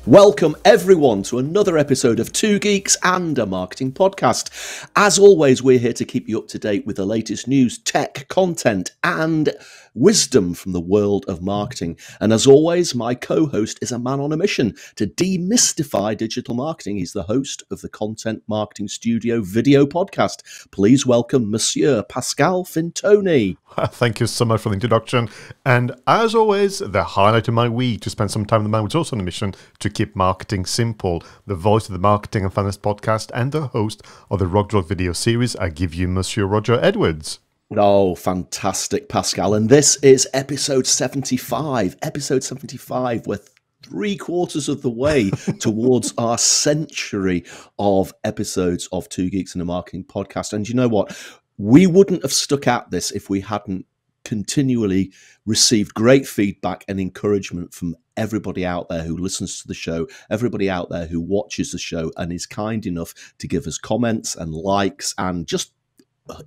Welcome everyone to another episode of Two Geeks and a Marketing Podcast. As always, we're here to keep you up to date with the latest news, tech, content, and wisdom from the world of marketing. And as always, my co-host is a man on a mission to demystify digital marketing. He's the host of the Content Marketing Studio video podcast. Please welcome Monsieur Pascal Fintoni. Thank you so much for the introduction. And as always, the highlight of my week to spend some time with the man who's also on a mission to keep marketing simple. The voice of the Marketing and Finance podcast and the host of the Rock Drug video series. I give you Monsieur Roger Edwards. Oh, fantastic, Pascal. And this is episode 75. Episode 75. We're 3/4 of the way towards our century of episodes of Two Geeks and a Marketing Podcast. And you know what? We wouldn't have stuck at this if we hadn't continually received great feedback and encouragement from everybody out there who listens to the show, everybody out there who watches the show and is kind enough to give us comments and likes and just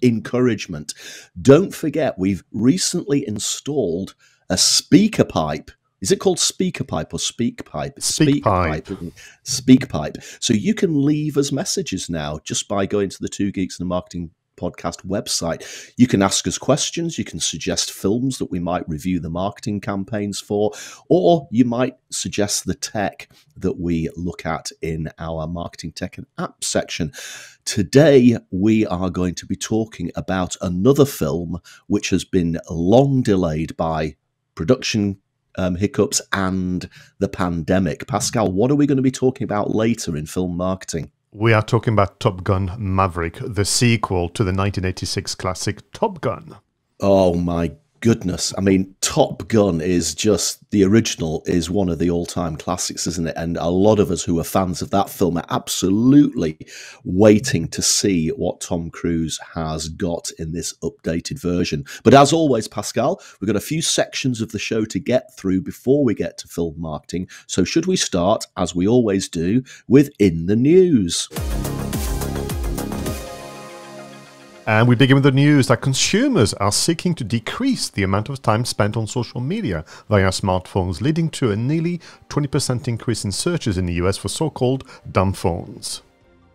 encouragement. Don't forget, we've recently installed a speaker pipe. Is it called speaker pipe or speak pipe? Speak pipe. So you can leave us messages now just by going to the Two Geeks and the Marketing Podcast website. You can ask us questions, you can suggest films that we might review the marketing campaigns for, or you might suggest the tech that we look at in our marketing tech and app section. Today we are going to be talking about another film which has been long delayed by production hiccups and the pandemic. Pascal, what are we going to be talking about later in film marketing? We are talking about Top Gun Maverick, the sequel to the 1986 classic Top Gun. Oh my goodness. I mean, Top Gun is just, the original is one of the all-time classics, isn't it? And a lot of us who are fans of that film are absolutely waiting to see what Tom Cruise has got in this updated version. But as always, Pascal, we've got a few sections of the show to get through before we get to film marketing. So should we start, as we always do, with In the News? And we begin with the news that consumers are seeking to decrease the amount of time spent on social media via smartphones, leading to a nearly 20% increase in searches in the US for so-called dumb phones.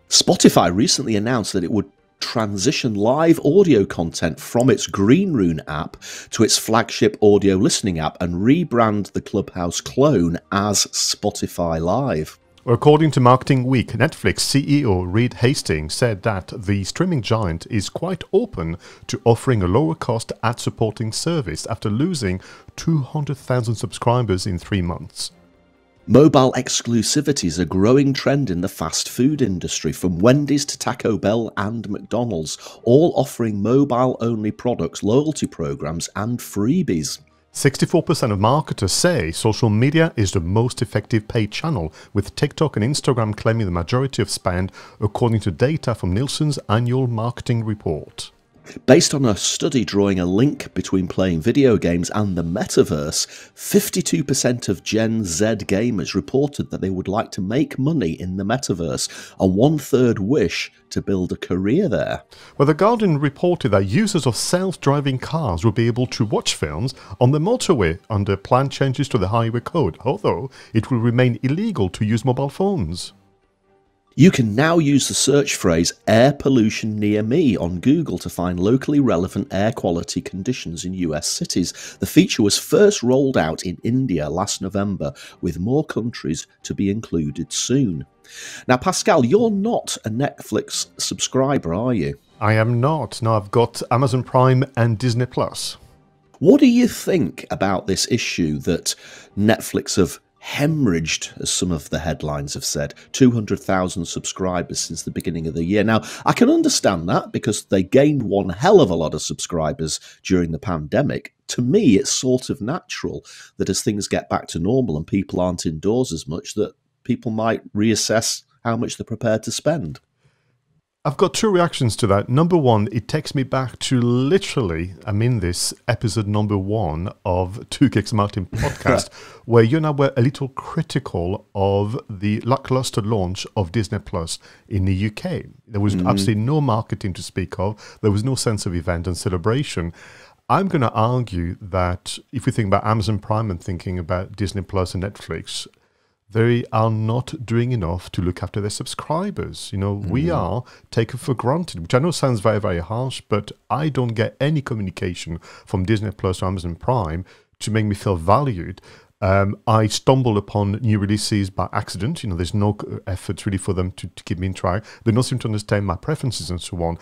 Spotify recently announced that it would transition live audio content from its Green Room app to its flagship audio listening app and rebrand the Clubhouse clone as Spotify Live. According to Marketing Week, Netflix CEO Reed Hastings said that the streaming giant is quite open to offering a lower-cost ad-supporting service after losing 200,000 subscribers in 3 months. Mobile exclusivity is a growing trend in the fast food industry, from Wendy's to Taco Bell and McDonald's, all offering mobile-only products, loyalty programs, and freebies. 64% of marketers say social media is the most effective paid channel, with TikTok and Instagram claiming the majority of spend, according to data from Nielsen's annual marketing report. Based on a study drawing a link between playing video games and the metaverse, 52% of Gen Z gamers reported that they would like to make money in the metaverse, and 1/3 wish to build a career there. Well, The Guardian reported that users of self-driving cars will be able to watch films on the motorway under planned changes to the highway code, although it will remain illegal to use mobile phones. You can now use the search phrase air pollution near me on Google to find locally relevant air quality conditions in US cities. The feature was first rolled out in India last November, with more countries to be included soon. Now, Pascal, you're not a Netflix subscriber, are you? I am not. No, I've got Amazon Prime and Disney Plus. What do you think about this issue that Netflix have hemorrhaged, as some of the headlines have said, 200,000 subscribers since the beginning of the year? Now, I can understand that because they gained one hell of a lot of subscribers during the pandemic. To me, it's sort of natural that as things get back to normal and people aren't indoors as much, that people might reassess how much they're prepared to spend. I've got two reactions to that. Number one, it takes me back to literally, I'm in this episode number 1 of Two Geeks Marketing Podcast, where you and I were a little critical of the lackluster launch of Disney Plus in the UK. There was absolutely no marketing to speak of. There was no sense of event and celebration. I'm going to argue that if we think about Amazon Prime and thinking about Disney Plus and Netflix, they are not doing enough to look after their subscribers. You know, we are taken for granted, which I know sounds very, very harsh, but I don't get any communication from Disney Plus or Amazon Prime to make me feel valued. I stumble upon new releases by accident. You know, there's no effort really for them to keep me in track. They don't seem to understand my preferences and so on.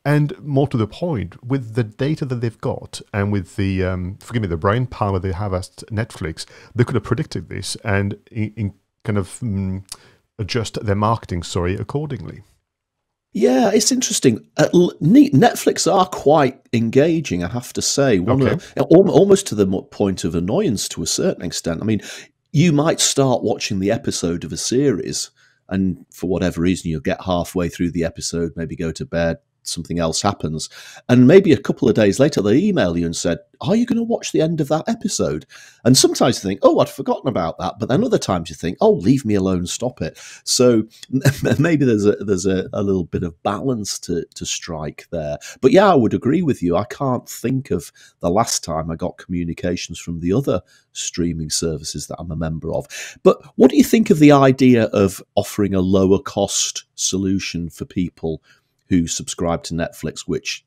And more to the point, with the data that they've got and with the, forgive me, the brain power they have at Netflix, they could have predicted this and kind of adjust their marketing, accordingly. Yeah, it's interesting. Netflix are quite engaging, I have to say. Almost to the point of annoyance to a certain extent. I mean, you might start watching the episode of a series, and for whatever reason, you'll get halfway through the episode, maybe go to bed, something else happens, and maybe a couple of days later they email you and said, are you going to watch the end of that episode? And sometimes you think, oh, I'd forgotten about that, but then other times you think, oh, leave me alone, stop it. So maybe there's a little bit of balance to strike there. But yeah, I would agree with you. I can't think of the last time I got communications from the other streaming services that I'm a member of. But what do you think of the idea of offering a lower cost solution for people who subscribe to Netflix, which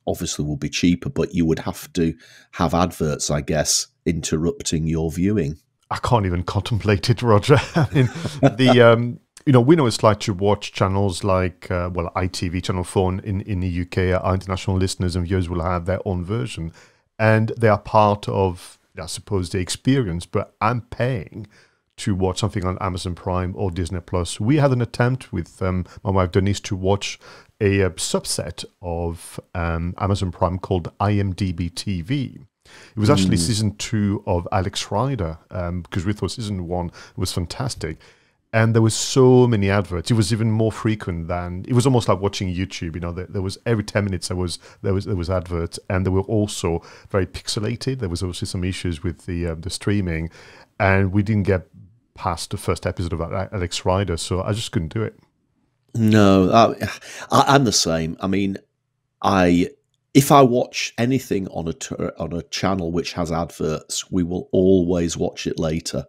obviously will be cheaper, but you would have to have adverts, I guess, interrupting your viewing? I can't even contemplate it, Roger. I mean, you know, we know it's like to watch channels like, well, ITV, Channel 4 in the UK. Our international listeners and viewers will have their own version, and they are part of, I suppose, the experience, but I'm paying to watch something on Amazon Prime or Disney Plus. We had an attempt with my wife Denise to watch a subset of Amazon Prime called IMDb TV. It was actually season 2 of Alex Rider, because we thought season 1 was fantastic. And there was so many adverts. It was even more frequent than, it was almost like watching YouTube. You know, there was every 10 minutes there was adverts, and they were also very pixelated. There was also some issues with the streaming, and we didn't get past the first episode of Alex Rider, so I just couldn't do it. No, I'm the same. I mean, if I watch anything on a channel which has adverts, we will always watch it later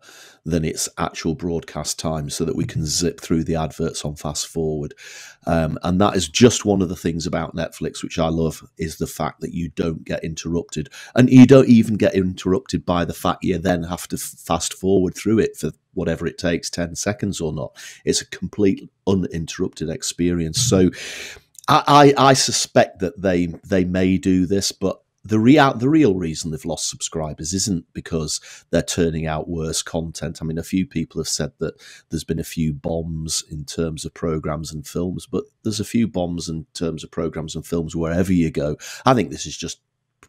than its actual broadcast time, so that we can zip through the adverts on fast forward. And that is just one of the things about Netflix, which I love, is the fact that you don't get interrupted. And you don't even get interrupted by the fact you then have to fast forward through it for whatever it takes, 10 seconds or not. It's a complete uninterrupted experience. So I suspect that they may do this, but the real reason they've lost subscribers isn't because they're turning out worse content. I mean, a few people have said that there's been a few bombs in terms of programs and films, but there's a few bombs in terms of programs and films wherever you go. I think this is just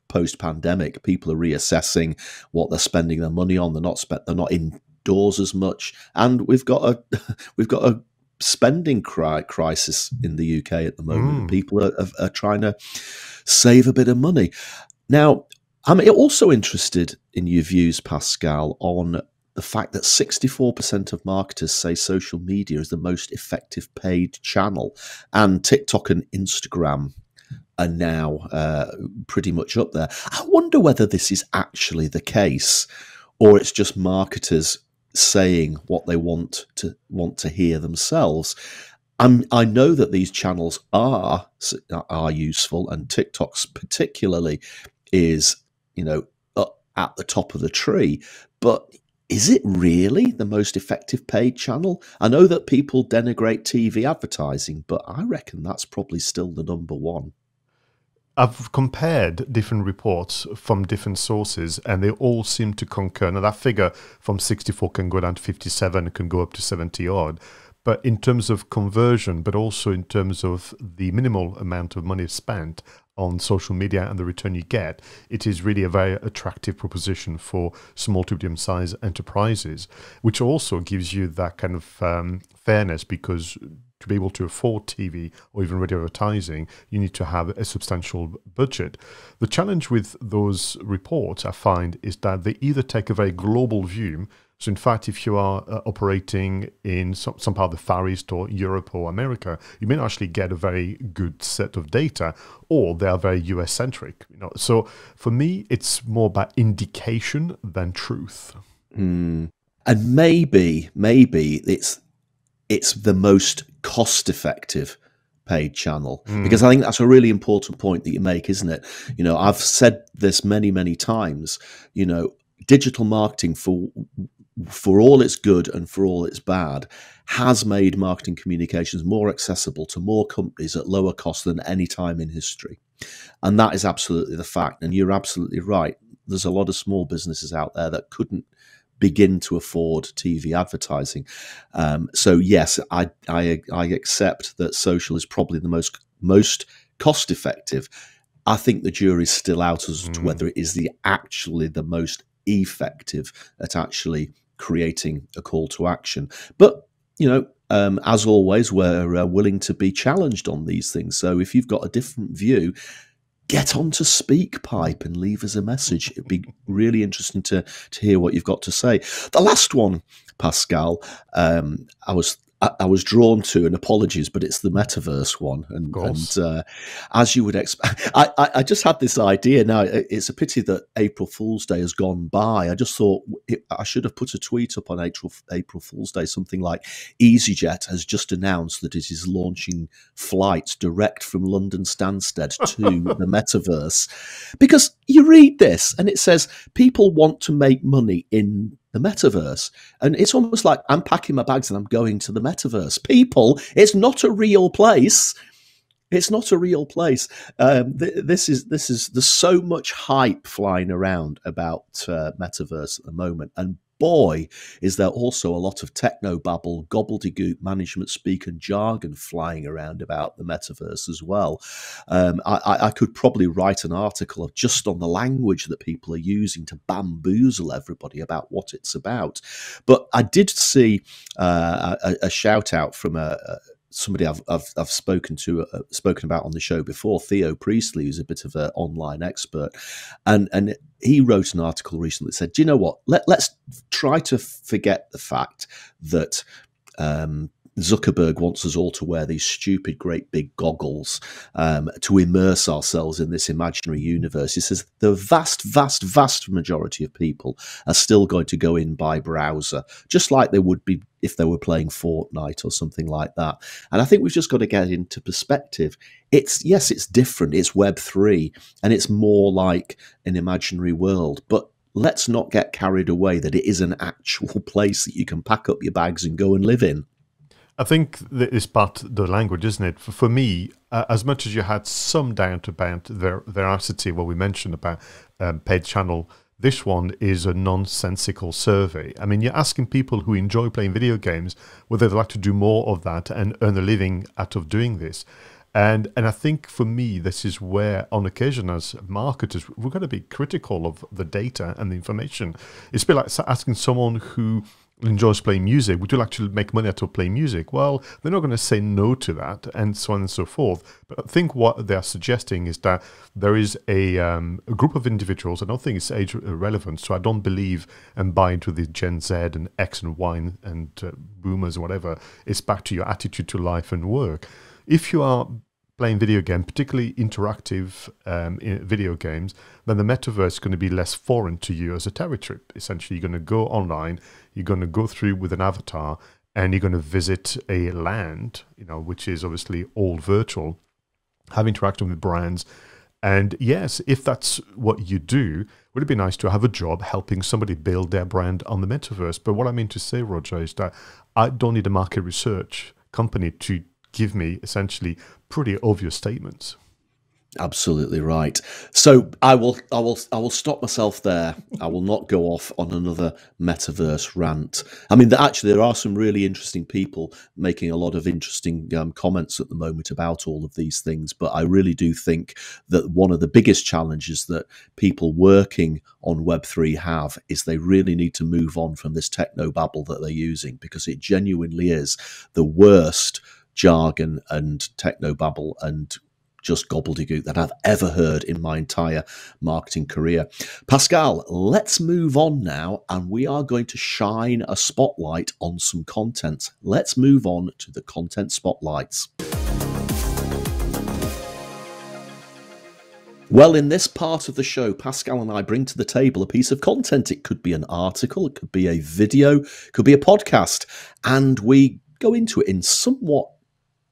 post-pandemic. People are reassessing what they're spending their money on. They're not indoors as much, and we've got a spending crisis in the UK at the moment. People are trying to save a bit of money. Now, I'm also interested in your views, Pascal, on the fact that 64% of marketers say social media is the most effective paid channel, and TikTok and Instagram are now pretty much up there. I wonder whether this is actually the case, or it's just marketers saying what they want to hear themselves. I know that these channels are useful, and TikTok's particularly is, you know, at the top of the tree. But is it really the most effective paid channel? I know that people denigrate TV advertising, but I reckon that's probably still the number one. I've compared different reports from different sources, and they all seem to concur. Now, that figure from 64 can go down to 57, it can go up to 70 odd. But in terms of conversion, but also in terms of the minimal amount of money spent on social media and the return you get, it is really a very attractive proposition for small to medium-sized enterprises, which also gives you that kind of fairness, because to be able to afford TV or even radio advertising, you need to have a substantial budget. The challenge with those reports, I find, is that they either take a very global view. So in fact, if you are operating in some part of the Far East or Europe or America, you may not actually get a very good set of data, or they are very US-centric. You know? So for me, it's more about indication than truth. And maybe it's the most cost-effective paid channel, because I think that's a really important point that you make, isn't it? You know, I've said this many times. You know, digital marketing, for all its good and for all its bad, has made marketing communications more accessible to more companies at lower cost than any time in history. And that is absolutely the fact. And you're absolutely right. There's a lot of small businesses out there that couldn't begin to afford TV advertising. So yes, I accept that social is probably the most cost effective. I think the jury's still out as to whether it is actually the most effective at actually creating a call to action. But you know, as always, we're willing to be challenged on these things. So if you've got a different view, get on to SpeakPipe and leave us a message. It'd be really interesting to hear what you've got to say. The last one, Pascal, I was drawn to, and apologies, but it's the metaverse one. And as you would expect, I just had this idea. Now, it's a pity that April Fool's Day has gone by. I just thought I should have put a tweet up on April Fool's Day, something like EasyJet has just announced that it is launching flights direct from London Stansted to the metaverse. Because you read this and it says people want to make money in the metaverse, and it's almost like I'm packing my bags and I'm going to the metaverse. People, it's not a real place. It's not a real place. This is there's so much hype flying around about metaverse at the moment, and boy, is there also a lot of techno-babble, gobbledygook, management speak and jargon flying around about the metaverse as well. I could probably write an article just on the language that people are using to bamboozle everybody about what it's about. But I did see a shout out from somebody I've spoken about on the show before, Theo Priestley, who's a bit of an online expert, and he wrote an article recently that said, do you know what? Let's try to forget the fact that Zuckerberg wants us all to wear these stupid, great big goggles to immerse ourselves in this imaginary universe. He says the vast majority of people are still going to go in by browser, just like they would be if they were playing Fortnite or something like that. And I think we've just got to get into perspective. It's different. It's Web3, and it's more like an imaginary world. But let's not get carried away that it is an actual place that you can pack up your bags and go and live in. I think that is part the language, isn't it? For me, as much as you had some doubt about the veracity, what we mentioned about paid channel, this one is a nonsensical survey. I mean, you're asking people who enjoy playing video games whether they'd like to do more of that and earn a living out of doing this. And I think for me, this is where, on occasion, as marketers, we're going to be critical of the data and the information. It's a bit like asking someone who enjoys playing music, would you like to make money out of playing music? Well, they're not going to say no to that, and so on and so forth. But I think what they're suggesting is that there is a group of individuals. I don't think it's age relevant, so I don't believe and buy into the Gen Z and X and Y and boomers and whatever. It's back to your attitude to life and work. If you are playing video games, particularly interactive video games, then the metaverse is going to be less foreign to you as a territory. Essentially, you're going to go online, you're going to go through with an avatar, and you're going to visit a land, which is obviously all virtual, have interaction with brands. And yes, if that's what you do, would it be nice to have a job helping somebody build their brand on the metaverse? But what I mean to say, Roger, is that I don't need a market research company to give me essentially pretty obvious statements. Absolutely right. So I will stop myself there. I will not go off on another metaverse rant. I mean, actually, there are some really interesting people making a lot of interesting comments at the moment about all of these things. But I really do think that one of the biggest challenges that people working on Web3 have is they really need to move on from this techno-babble that they're using, because it genuinely is the worst jargon and techno-babble and just gobbledygook that I've ever heard in my entire marketing career. Pascal, let's move on now, and we are going to shine a spotlight on some content. Let's move on to the content spotlights. Well, in this part of the show, Pascal and I bring to the table a piece of content. It could be an article, it could be a video, it could be a podcast, and we go into it in somewhat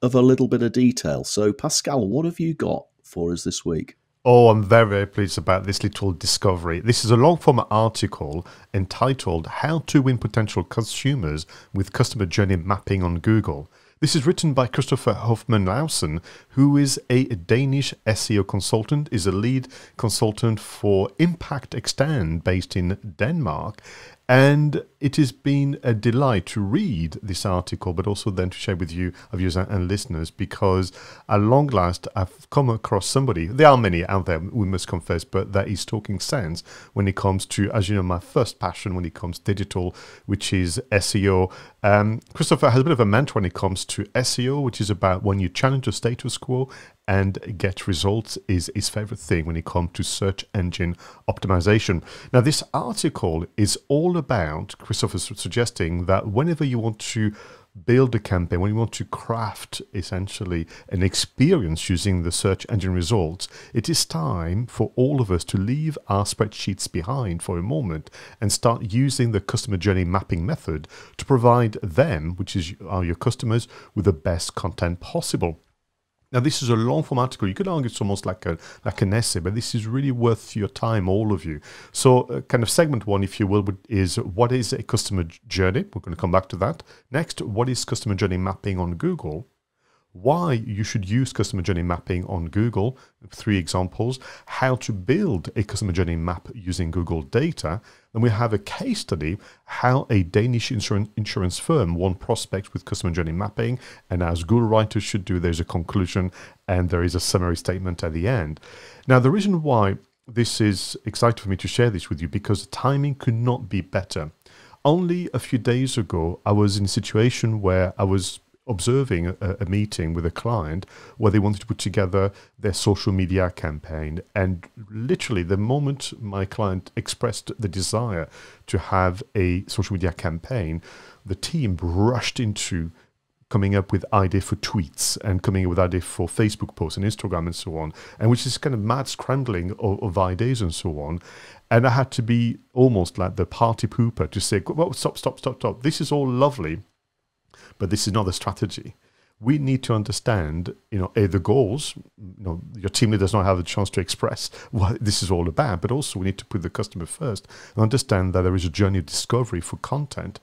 of a little bit of detail. So, Pascal, what have you got for us this week? Oh, I'm very, very pleased about this little discovery. This is a long-form article entitled How to Win Potential Consumers with Customer Journey Mapping on Google. This is written by Hofman Laursen, who is a Danish SEO consultant, is a lead consultant for Impact Extend based in Denmark. And it has been a delight to read this article, but also then to share with you, our viewers and listeners, because at long last I've come across somebody, there are many out there, we must confess, but that is talking sense when it comes to, as you know, my first passion when it comes to digital, which is SEO. Christopher has a bit of a mantra when it comes to SEO, which is about when you challenge the status quo and get results is his favorite thing when it comes to search engine optimization. Now, this article is all about, Christopher's suggesting that whenever you want to build a campaign, when you want to craft essentially an experience using the search engine results, it is time for all of us to leave our spreadsheets behind for a moment and start using the customer journey mapping method to provide them, which are your customers, with the best content possible. Now, this is a long-form article. You could argue it's almost like an essay, but this is really worth your time, all of you. So kind of segment one, if you will, is what is a customer journey? We're going to come back to that. Next, what is customer journey mapping on Google? Why you should use customer journey mapping on Google, 3 examples, how to build a customer journey map using Google data. Then we have a case study, how a Danish insurance firm won prospects with customer journey mapping, and as Google writers should do, there's a conclusion and there is a summary statement at the end. Now, the reason why this is exciting for me to share this with you, because the timing could not be better. Only a few days ago, I was in a situation where I was observing a meeting with a client where they wanted to put together their social media campaign. And literally the moment my client expressed the desire to have a social media campaign, the team rushed into coming up with ideas for tweets and coming up with ideas for Facebook posts and Instagram and so on, and which is kind of mad scrambling of ideas and so on. And I had to be almost like the party pooper to say, well, stop. This is all lovely, but this is not the strategy. We need to understand, the goals. Your team leader does not have a chance to express what this is all about, but also we need to put the customer first and understand that there is a journey of discovery for content.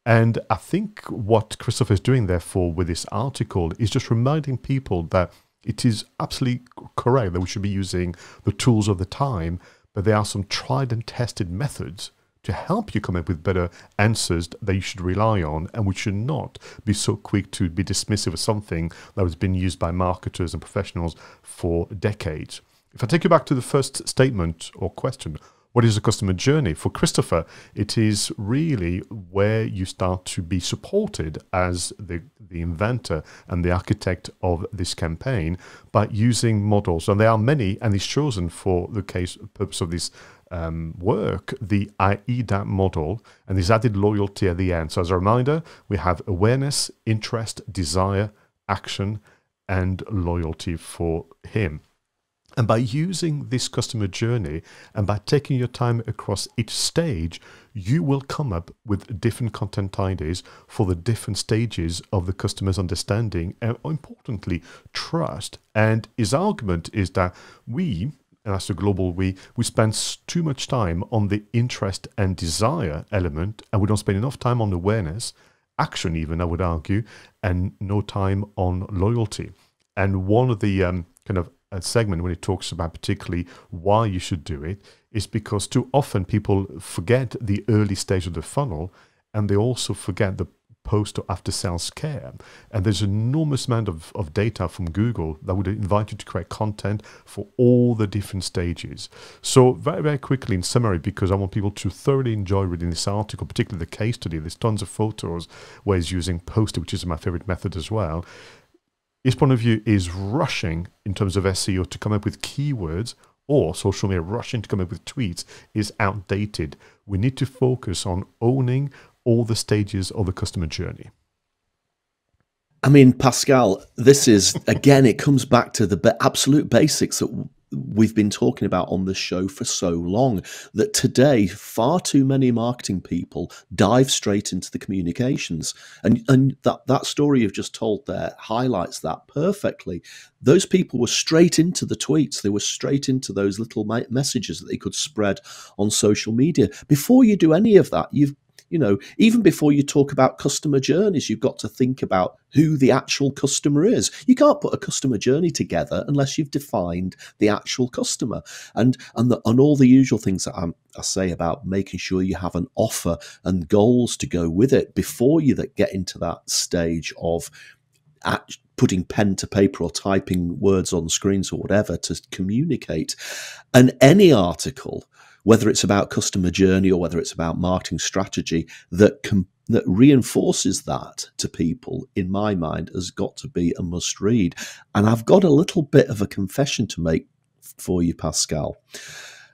And I think what Christopher is doing, therefore, with this article is just reminding people that it is absolutely correct that we should be using the tools of the time, but there are some tried and tested methods to help you come up with better answers that you should rely on, and we should not be so quick to be dismissive of something that has been used by marketers and professionals for decades. If I take you back to the first statement or question, what is a customer journey? For Christopher, it is really where you start to be supported as the inventor and the architect of this campaign by using models. And there are many, and he's chosen for the purpose of this work, the 𝗖𝗄 model, and he's added loyalty at the end. So as a reminder, we have awareness, interest, desire, action, and loyalty for him. And by using this customer journey and by taking your time across each stage, you will come up with different content ideas for the different stages of the customer's understanding and, importantly, trust. And his argument is that we, and that's a global we spend too much time on the interest and desire element, and we don't spend enough time on awareness, action even, I would argue, and no time on loyalty. And one of the kind of a segment when it talks about particularly why you should do it is because too often people forget the early stage of the funnel, and they also forget the post or after sales care. And there's an enormous amount of data from Google that would invite you to create content for all the different stages. So very, very quickly in summary, because I want people to thoroughly enjoy reading this article, particularly the case study, there's tons of photos where he's using poster, which is my favorite method as well. His point of view is rushing in terms of SEO to come up with keywords, or social media rushing to come up with tweets is outdated. We need to focus on owning all the stages of the customer journey. I mean, Pascal, this is, again, it comes back to the absolute basics that we've been talking about on the show for so long, that today far too many marketing people dive straight into the communications, and that story you've just told there highlights that perfectly. Those people were straight into the tweets. They were straight into those little messages that they could spread on social media. Before you do any of that, even before you talk about customer journeys, you've got to think about who the actual customer is. You can't put a customer journey together unless you've defined the actual customer, and all the usual things that I say about making sure you have an offer and goals to go with it before you get into that stage of putting pen to paper or typing words on screens or whatever to communicate. And any article, whether it's about customer journey or whether it's about marketing strategy, that reinforces that to people, in my mind, has got to be a must read. And I've got a little bit of a confession to make for you, Pascal.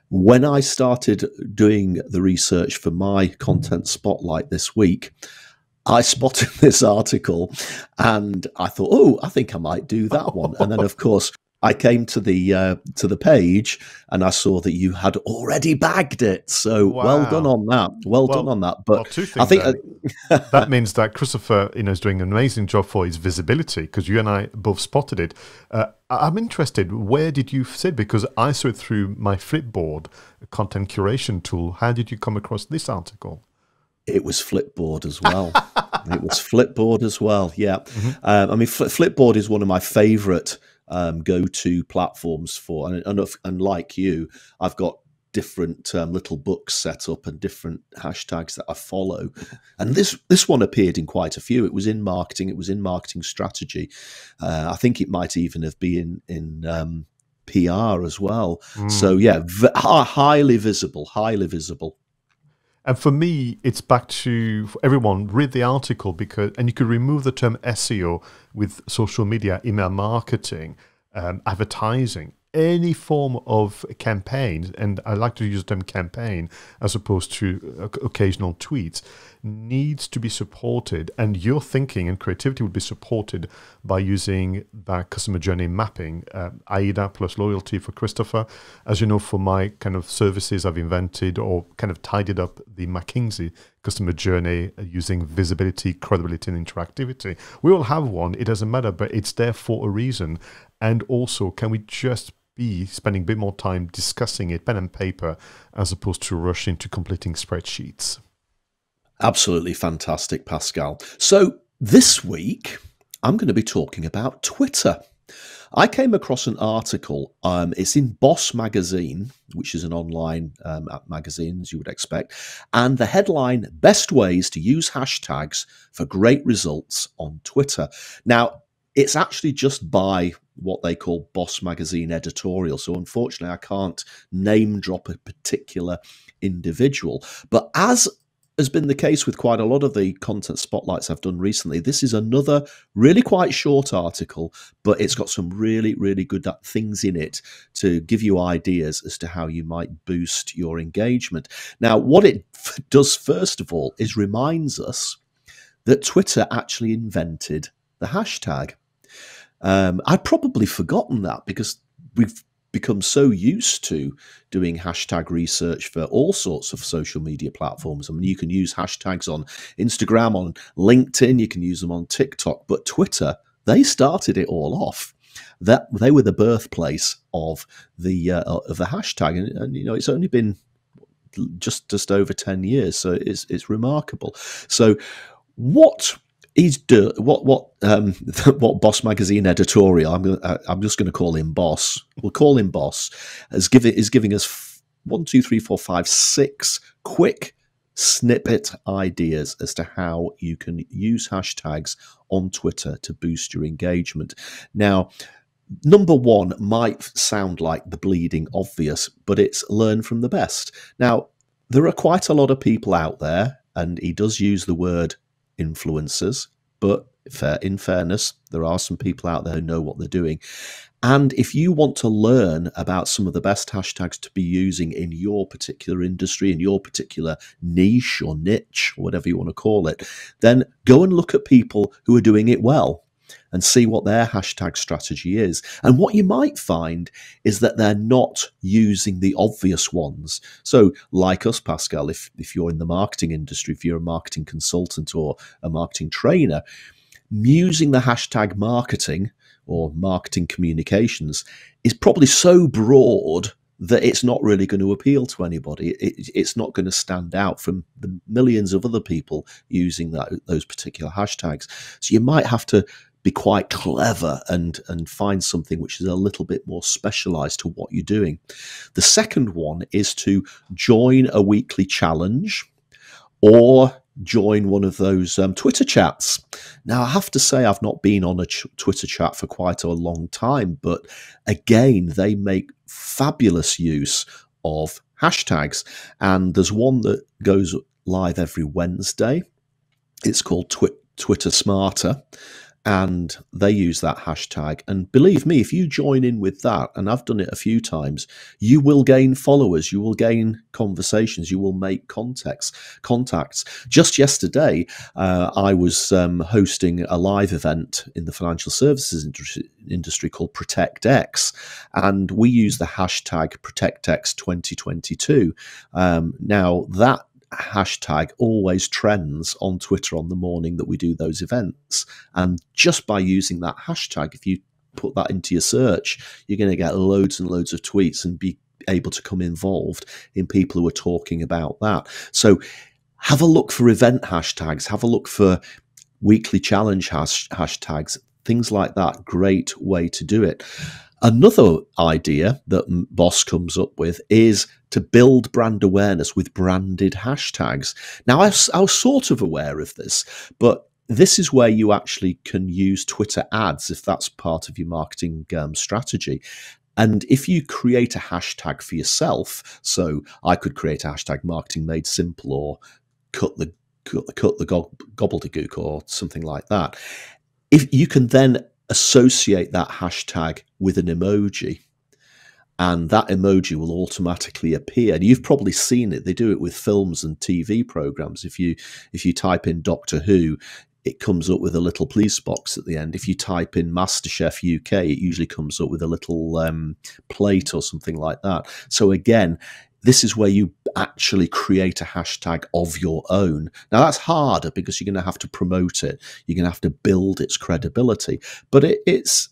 When I started doing the research for my content spotlight this week, I spotted this article and I thought, oh, I think I might do that one. And then, of course, I came to the page and I saw that you had already bagged it. So wow. Well done on that. Well done on that. But two things, I think that means that Christopher, is doing an amazing job for his visibility, because you and I both spotted it. I'm interested. Where did you see it? Because I saw it through my Flipboard content curation tool. How did you come across this article? It was Flipboard as well. It was Flipboard as well. Yeah. I mean, Flipboard is one of my favorite go-to platforms for, and like you, I've got different little books set up and different hashtags that I follow, and this one appeared in quite a few. It was in marketing, it was in marketing strategy. I think it might even have been in PR as well. So yeah, highly visible. And for me, it's back to, for everyone, read the article, and you could remove the term SEO with social media, email marketing, advertising, any form of campaign, and I like to use the term campaign as opposed to occasional tweets, needs to be supported, and your thinking and creativity would be supported by using that customer journey mapping, AIDA plus loyalty for Christopher. As you know, for my kind of services, I've invented or kind of tidied up the McKinsey customer journey using visibility, credibility, and interactivity. We all have one, it doesn't matter, but it's there for a reason. And also, can we just be spending a bit more time discussing it, pen and paper, as opposed to rushing to completing spreadsheets? Absolutely fantastic, Pascal. So this week, I'm going to be talking about Twitter. I came across an article. It's in Boss Magazine, which is an online magazine, as you would expect. And the headline, Best Ways to Use Hashtags for Great Results on Twitter. Now, it's actually just by what they call Boss Magazine editorial. So unfortunately, I can't name drop a particular individual. But as has been the case with quite a lot of the content spotlights I've done recently, this is another really quite short article, but it's got some really, really good things in it to give you ideas as to how you might boost your engagement. Now, what it does, first of all, is reminds us that Twitter actually invented the hashtag. I'd probably forgotten that because we've become so used to doing hashtag research for all sorts of social media platforms. I mean, you can use hashtags on Instagram, on LinkedIn, you can use them on TikTok, but Twitter, they started it all off. That they were the birthplace of the hashtag, and it's only been just over 10 years, so it's remarkable. So what Boss Magazine editorial, I'm just going to call him Boss. We'll call him Boss. Is giving us 6 quick snippet ideas as to how you can use hashtags on Twitter to boost your engagement. Now, number one might sound like the bleeding obvious, but it's learn from the best. Now, there are quite a lot of people out there, and he does use the word influencers, but in fairness, there are some people out there who know what they're doing. And if you want to learn about some of the best hashtags to be using in your particular industry, in your particular niche or niche, or whatever you want to call it, then go and look at people who are doing it well. and see what their hashtag strategy is. And what you might find is that they're not using the obvious ones. So like us, Pascal, if you're in the marketing industry, if you're a marketing consultant or a marketing trainer, using the hashtag marketing or marketing communications is probably so broad that it's not really going to appeal to anybody. It's not going to stand out from the millions of other people using those particular hashtags. So you might have to be quite clever and find something which is a little bit more specialized to what you're doing. The second one is to join a weekly challenge or join one of those Twitter chats. Now, I have to say I've not been on a Twitter chat for quite a long time, but again, they make fabulous use of hashtags. And there's one that goes live every Wednesday. It's called 𝗧𝗵𝗲, and they use that hashtag. And believe me, if you join in with that, and I've done it a few times, you will gain followers, you will gain conversations, you will make contacts. Just yesterday, I was hosting a live event in the financial services industry called ProtectX, and we use the hashtag ProtectX 2022. Now, that hashtag always trends on Twitter on the morning that we do those events. And just by using that hashtag, if you put that into your search, you're going to get loads and loads of tweets and be able to come involved in people who are talking about that. So have a look for event hashtags, have a look for weekly challenge hashtags, things like that. Great way to do it. Another idea that Boss comes up with is to build brand awareness with branded hashtags. Now, I was sort of aware of this, but this is where you actually can use Twitter ads if that's part of your marketing strategy. And if you create a hashtag for yourself, so I could create a hashtag marketing made simple or cut the gobbledygook or something like that. If you can then associate that hashtag with an emoji, and that emoji will automatically appear. And you've probably seen it. They do it with films and TV programs. If you type in Doctor Who, it comes up with a little police box at the end. If you type in MasterChef UK, it usually comes up with a little plate or something like that. So again, this is where you actually create a hashtag of your own. Now, that's harder because you're going to have to promote it. You're going to have to build its credibility. But it's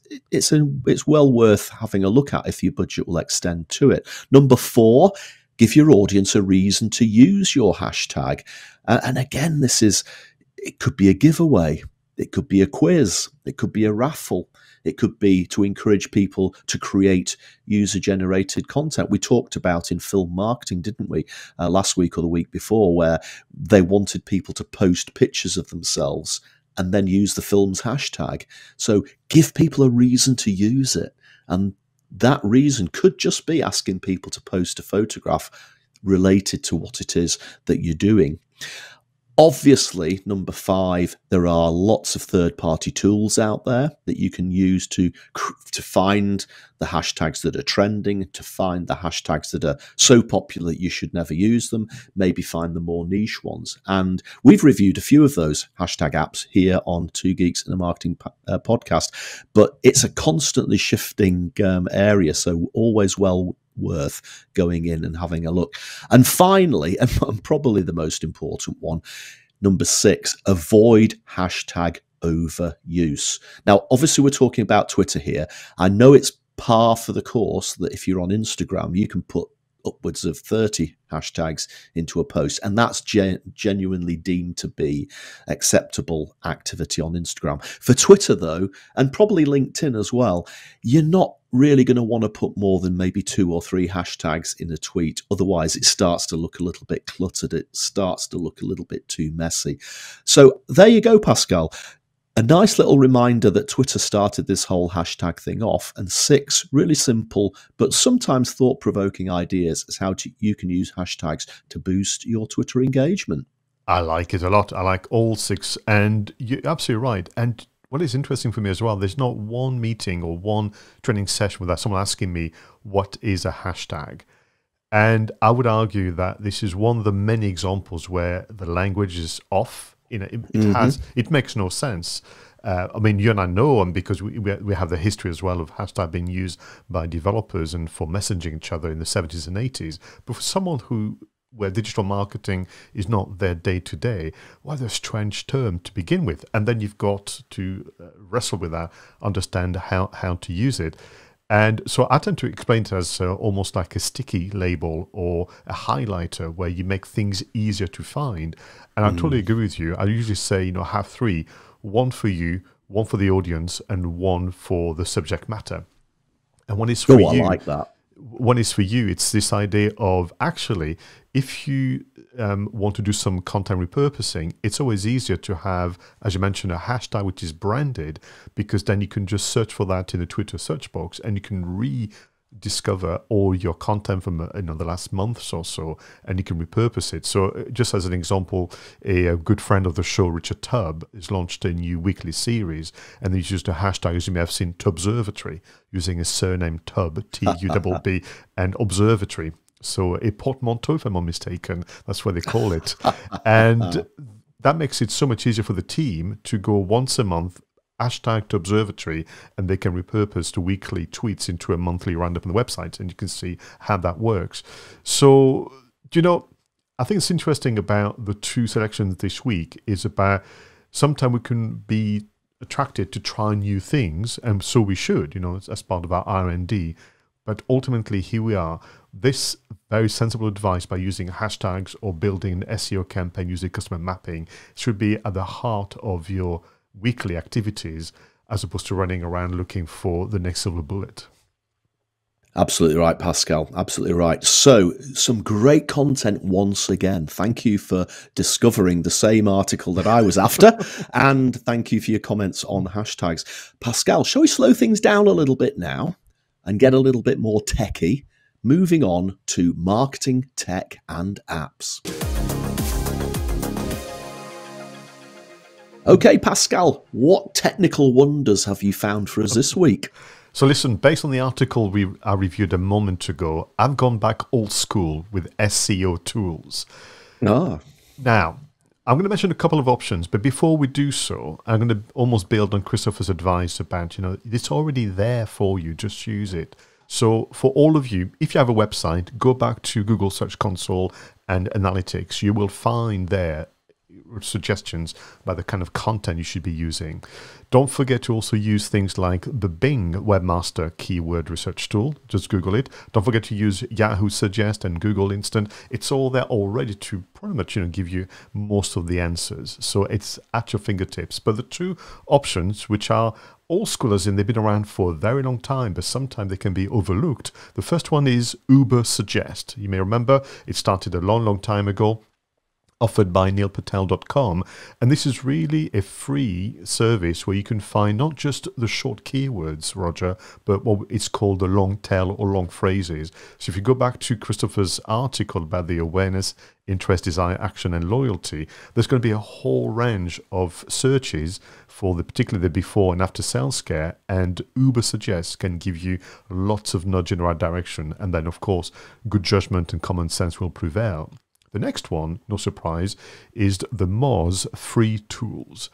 well worth having a look at if your budget will extend to it. Number 4, give your audience a reason to use your hashtag. And again, it could be a giveaway. It could be a quiz. It could be a raffle. It could be to encourage people to create user-generated content. We talked about in film marketing, didn't we, last week or the week before, where they wanted people to post pictures of themselves and then use the film's hashtag. So give people a reason to use it. And that reason could just be asking people to post a photograph related to what it is that you're doing. Obviously, number 5, there are lots of third-party tools out there that you can use to find the hashtags that are trending, to find the hashtags that are so popular that you should never use them, maybe find the more niche ones. And we've reviewed a few of those hashtag apps here on Two Geeks in a Marketing podcast, but it's a constantly shifting area, so always well worth going in and having a look. And finally, and probably the most important one, number 6, avoid hashtag overuse. Now, obviously, we're talking about Twitter here. I know it's par for the course that if you're on Instagram, you can put upwards of 30 hashtags into a post, and that's genuinely deemed to be acceptable activity on Instagram. For Twitter, though, and probably LinkedIn as well, you're not really going to want to put more than maybe 2 or 3 hashtags in a tweet. Otherwise, it starts to look a little bit cluttered. It starts to look a little bit too messy. So there you go, Pascal. A nice little reminder that Twitter started this whole hashtag thing off, and 6 really simple but sometimes thought-provoking ideas as how you can use hashtags to boost your Twitter engagement. I like it a lot. I like all 6, and you're absolutely right. And what is interesting for me as well, there's not one meeting or one training session without someone asking me, what is a hashtag? And I would argue that this is one of the many examples where the language is off. You know, it makes no sense. I mean, you and I know them because we have the history as well of hashtag being used by developers and for messaging each other in the 70s and 80s. But for someone where digital marketing is not their day-to-day, why they're a strange term to begin with. And then you've got to wrestle with that, understand how to use it. And so I tend to explain it as almost like a sticky label or a highlighter where you make things easier to find. And I totally agree with you. I usually say, have three, one for you, one for the audience, and one for the subject matter. And one is for you. I like that. One is for you. It's this idea of actually, if you want to do some content repurposing, it's always easier to have, as you mentioned, a hashtag which is branded, because then you can just search for that in the Twitter search box and you can rediscover all your content from the last month or so, and you can repurpose it. So just as an example, a good friend of the show, 𝗪𝗓𝗲, has launched a new weekly series, and he's used a hashtag, as you may have seen, 𝗧𝗵𝗶𝗀𝗲𝗏, using a surname 𝗏, T-U-B-B, and observatory. So a portmanteau, if I'm not mistaken, that's what they call it. And that makes it so much easier for the team to go once a month, hashtag 𝗏𝗧𝗏𝗏𝗏, and they can repurpose the weekly tweets into a monthly roundup on the website, and you can see how that works. So, I think it's interesting about the two selections this week is about sometimes we can be attracted to try new things, and so we should, as part of our R&D. But ultimately, here we are. This very sensible advice by using hashtags or building an SEO campaign using customer mapping should be at the heart of your weekly activities, as opposed to running around looking for the next silver bullet. Absolutely right, Pascal. Absolutely right. So, some great content once again. Thank you for discovering the same article that I was after, and thank you for your comments on hashtags. Pascal, shall we slow things down a little bit now and get a little bit more techie? Moving on to marketing, tech, and apps. Okay, Pascal, what technical wonders have you found for us this week? So listen, based on the article I reviewed a moment ago, I've gone back old school with SEO tools. Now, I'm going to mention a couple of options, but before we do so, I'm going to almost build on Christopher's advice about, it's already there for you, just use it. So for all of you, if you have a website, go back to Google Search Console and Analytics. You will find there suggestions about the kind of content you should be using. Don't forget to also use things like the Bing Webmaster Keyword Research Tool. Just Google it. Don't forget to use Yahoo Suggest and Google Instant. It's all there already to pretty much give you most of the answers. So it's at your fingertips. But the two options, which are old schoolers, and they've been around for a very long time, but sometimes they can be overlooked. The first one is 𝗪𝗏𝗧𝗏𝗏. You may remember it started a long, long time ago, offered by 𝗏𝗏𝗏𝗏𝗏𝗏𝗏, and this is really a free service where you can find not just the short keywords, Roger, but what it's called the long tail or long phrases. So if you go back to Christopher's article about the awareness, interest, desire, action, and loyalty, there's going to be a whole range of searches for particularly the before and after sales scare, and 𝗪𝗏𝗧𝗏𝗏𝗏𝗏 can give you lots of nudge in the right direction, and then of course good judgment and common sense will prevail. The next one, no surprise, is the Moz free tools.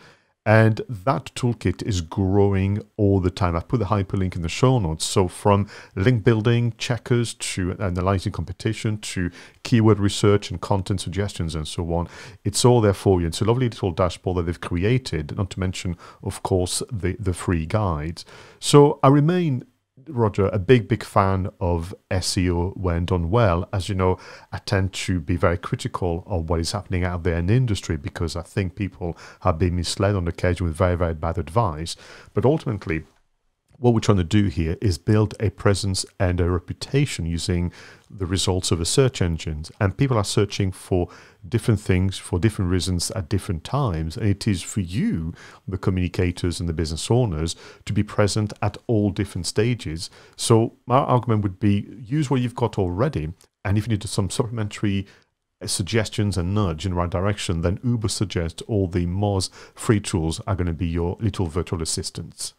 And that toolkit is growing all the time. I've put the hyperlink in the show notes. So from link building, checkers, to analyzing competition, to keyword research and content suggestions and so on, it's all there for you. It's a lovely little dashboard that they've created, not to mention, of course, the free guides. So I remain, Roger, a big fan of SEO when done well. As you know, I tend to be very critical of what is happening out there in the industry because I think people have been misled on occasion with very, very bad advice. But ultimately, what we're trying to do here is build a presence and a reputation using the results of a search engine. And people are searching for different things for different reasons at different times. And it is for you, the communicators and the business owners, to be present at all different stages. So my argument would be use what you've got already. And if you need some supplementary suggestions and nudge in the right direction, then 𝗪𝗏𝗧𝗏𝗏𝗏𝗏, all the Moz free tools are going to be your little virtual assistants.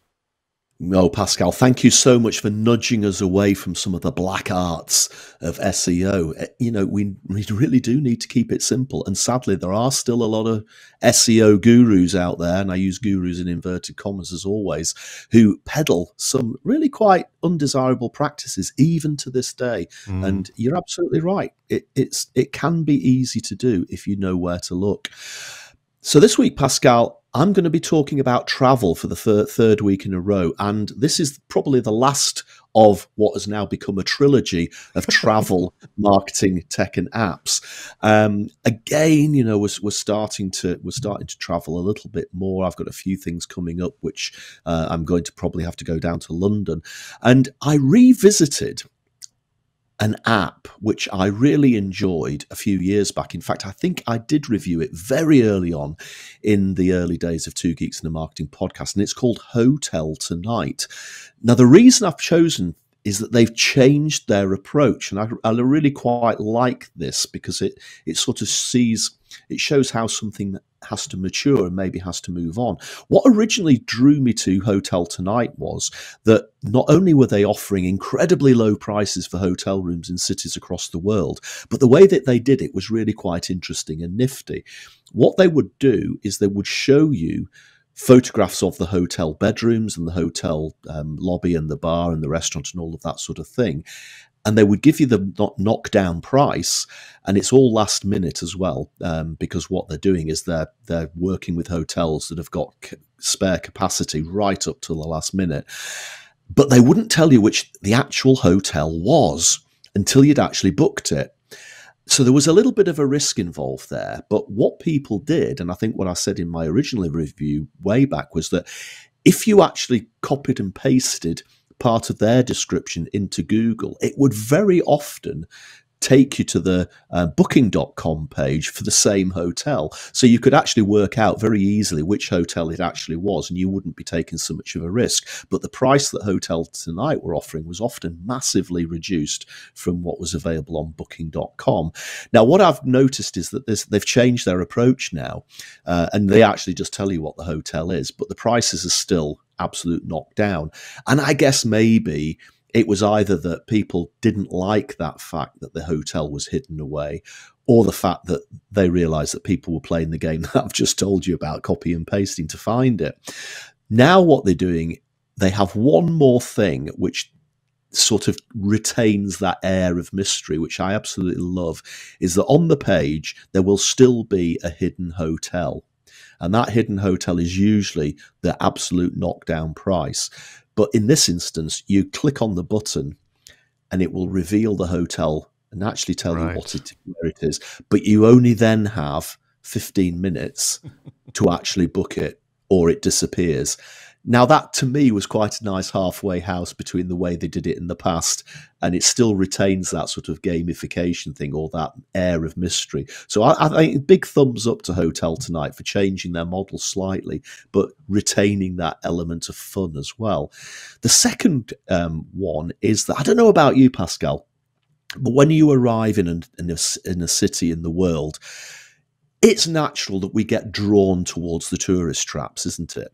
No, Pascal, thank you so much for nudging us away from some of the black arts of SEO. We really do need to keep it simple. And sadly, there are still a lot of SEO gurus out there, and I use gurus in inverted commas as always, who peddle some really quite undesirable practices, even to this day. And you're absolutely right. It can be easy to do if you know where to look. So this week, Pascal, I'm going to be talking about travel for the third week in a row. And this is probably the last of what has now become a trilogy of travel, marketing, tech, and apps. Again, we're starting to travel a little bit more. I've got a few things coming up, which I'm going to probably have to go down to London. And I revisited an app which I really enjoyed a few years back. In fact, I think I did review it very early on in the early days of Two Geeks and a Marketing Podcast, and it's called Hotel Tonight. Now, the reason I've chosen is that they've changed their approach, and I really quite like this because it sort of shows how something has to mature and maybe has to move on. What originally drew me to Hotel Tonight was that not only were they offering incredibly low prices for hotel rooms in cities across the world, but the way that they did it was really quite interesting and nifty. What they would do is they would show you photographs of the hotel bedrooms and the hotel lobby and the bar and the restaurant and all of that sort of thing. And they would give you the knockdown price, and it's all last minute as well, because what they're doing is they're working with hotels that have got spare capacity right up to the last minute. But they wouldn't tell you which the actual hotel was until you'd actually booked it. So there was a little bit of a risk involved there. But what people did, and I think what I said in my original review way back, was that if you actually copied and pasted part of their description into Google, it would very often take you to the booking.com page for the same hotel. So you could actually work out very easily which hotel it actually was, and you wouldn't be taking so much of a risk. But the price that Hotel Tonight were offering was often massively reduced from what was available on booking.com. Now, what I've noticed is that they've changed their approach now, and they actually just tell you what the hotel is, but the prices are still absolute knockdown. And I guess maybe it was either that people didn't like that fact that the hotel was hidden away, or the fact that they realized that people were playing the game that I've just told you about, copy and pasting to find it. Now what they're doing, they have one more thing which sort of retains that air of mystery, which I absolutely love, is that on the page there will still be a hidden hotel. And that hidden hotel is usually the absolute knockdown price. But in this instance, you click on the button and it will reveal the hotel and actually tell you where it is. But you only then have 15 minutes to actually book it, or it disappears. Now, that to me was quite a nice halfway house between the way they did it in the past, and it still retains that sort of gamification thing, or that air of mystery. So I think big thumbs up to Hotel Tonight for changing their model slightly, but retaining that element of fun as well. The second one is that, I don't know about you, Pascal, but when you arrive in a city in the world, it's natural that we get drawn towards the tourist traps, isn't it?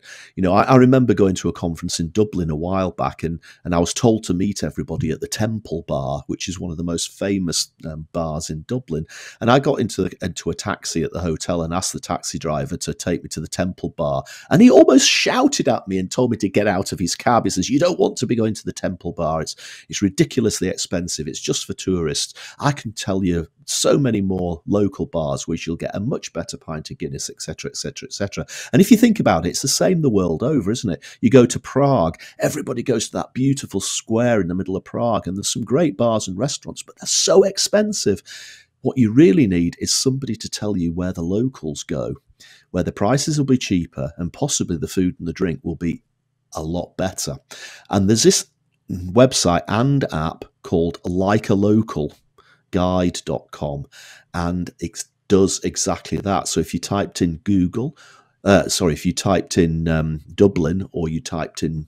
I remember going to a conference in Dublin a while back, and I was told to meet everybody at the Temple Bar, which is one of the most famous bars in Dublin. And I got into a taxi at the hotel and asked the taxi driver to take me to the Temple Bar. And he almost shouted at me and told me to get out of his cab. He says, "You don't want to be going to the Temple Bar. It's ridiculously expensive. It's just for tourists. I can tell you so many more local bars which you'll get a much better pint of Guinness, etc., etc., etc." And if you think about it, it's the same the world over, isn't it? You go to Prague, everybody goes to that beautiful square in the middle of Prague, and there's some great bars and restaurants, but they're so expensive. What you really need is somebody to tell you where the locals go, where the prices will be cheaper and possibly the food and the drink will be a lot better. And there's this website and app called Like a Local guide.com, and it does exactly that. So if you typed in if you typed in Dublin, or you typed in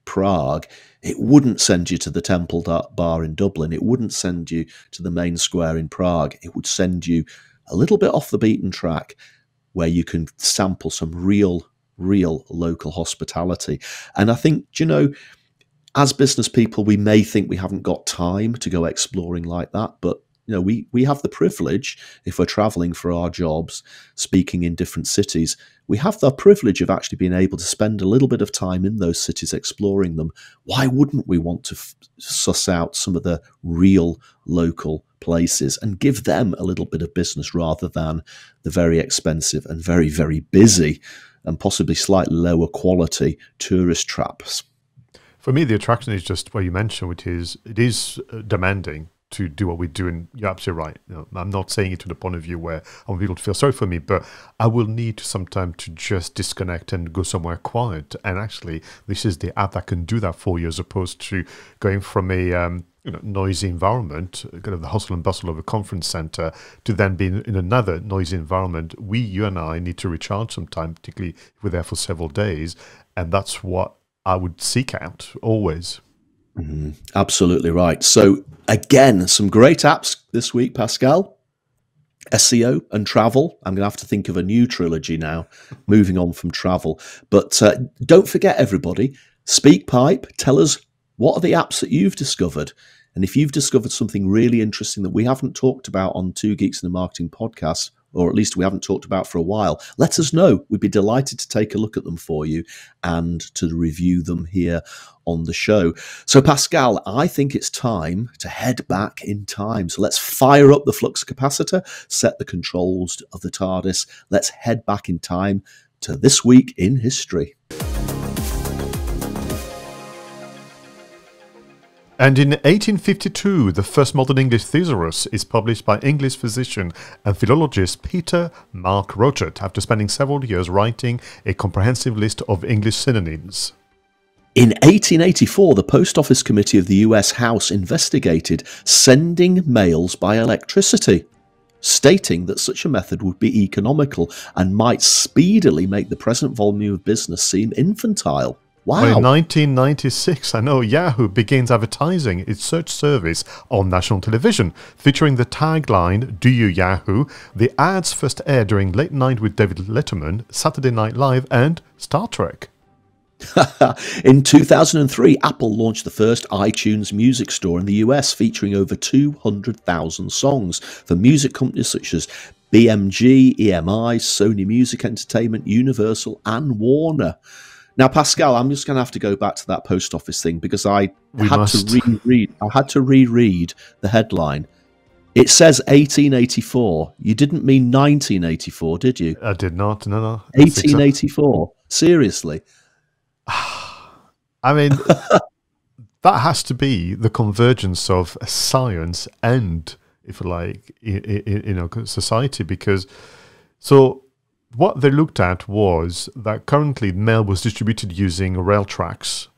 Prague, it wouldn't send you to the Temple Bar in Dublin. It wouldn't send you to the main square in Prague. It would send you a little bit off the beaten track, where you can sample some real real local hospitality. And I think, you know, as business people, we may think we haven't got time to go exploring like that, but you know, we have the privilege, if we're traveling for our jobs, speaking in different cities, we have the privilege of actually being able to spend a little bit of time in those cities exploring them. Why wouldn't we want to suss out some of the real local places and give them a little bit of business rather than the very expensive and very, very busy and possibly slightly lower quality tourist traps? For me, the attraction is just what you mentioned, which is it is demanding to do what we do, and you're absolutely right. You know, I'm not saying it to the point of view where I want people to feel sorry for me, but I will need to sometimes to just disconnect and go somewhere quiet. And actually, this is the app that can do that for you, as opposed to going from a noisy environment, kind of the hustle and bustle of a conference center, to then being in another noisy environment. You and I need to recharge sometime, particularly if we're there for several days, and that's what I would seek out always. Absolutely right. So again, some great apps this week, Pascal. SEO and travel. I'm going to have to think of a new trilogy now, moving on from travel. But don't forget, everybody, SpeakPipe, tell us, what are the apps that you've discovered? And if you've discovered something really interesting that we haven't talked about on Two Geeks in the Marketing podcast, or at least we haven't talked about for a while, let us know. We'd be delighted to take a look at them for you and to review them here on the show. So, Pascal, I think it's time to head back in time. So let's fire up the flux capacitor, set the controls of the TARDIS. Let's head back in time to this week in history. And in 1852, the first modern English thesaurus is published by English physician and philologist Peter Mark Rochert, after spending several years writing a comprehensive list of English synonyms. In 1884, the Post Office Committee of the US House investigated sending mails by electricity, stating that such a method would be economical and might speedily make the present volume of business seem infantile. Wow. Well, in 1996, I know Yahoo begins advertising its search service on national television, featuring the tagline, "Do you Yahoo?" The ads first aired during Late Night with David Letterman, Saturday Night Live, and Star Trek. In 2003, Apple launched the first iTunes music store in the US, featuring over 200,000 songs for music companies such as BMG, EMI, Sony Music Entertainment, Universal, and Warner. Now, Pascal, I'm just going to have to go back to that post office thing because I had to reread the headline. It says 1884. You didn't mean 1984, did you? I did not. No. 1884. Seriously. I mean, that has to be the convergence of science and, if you like, society, because what they looked at was that currently mail was distributed using rail tracks,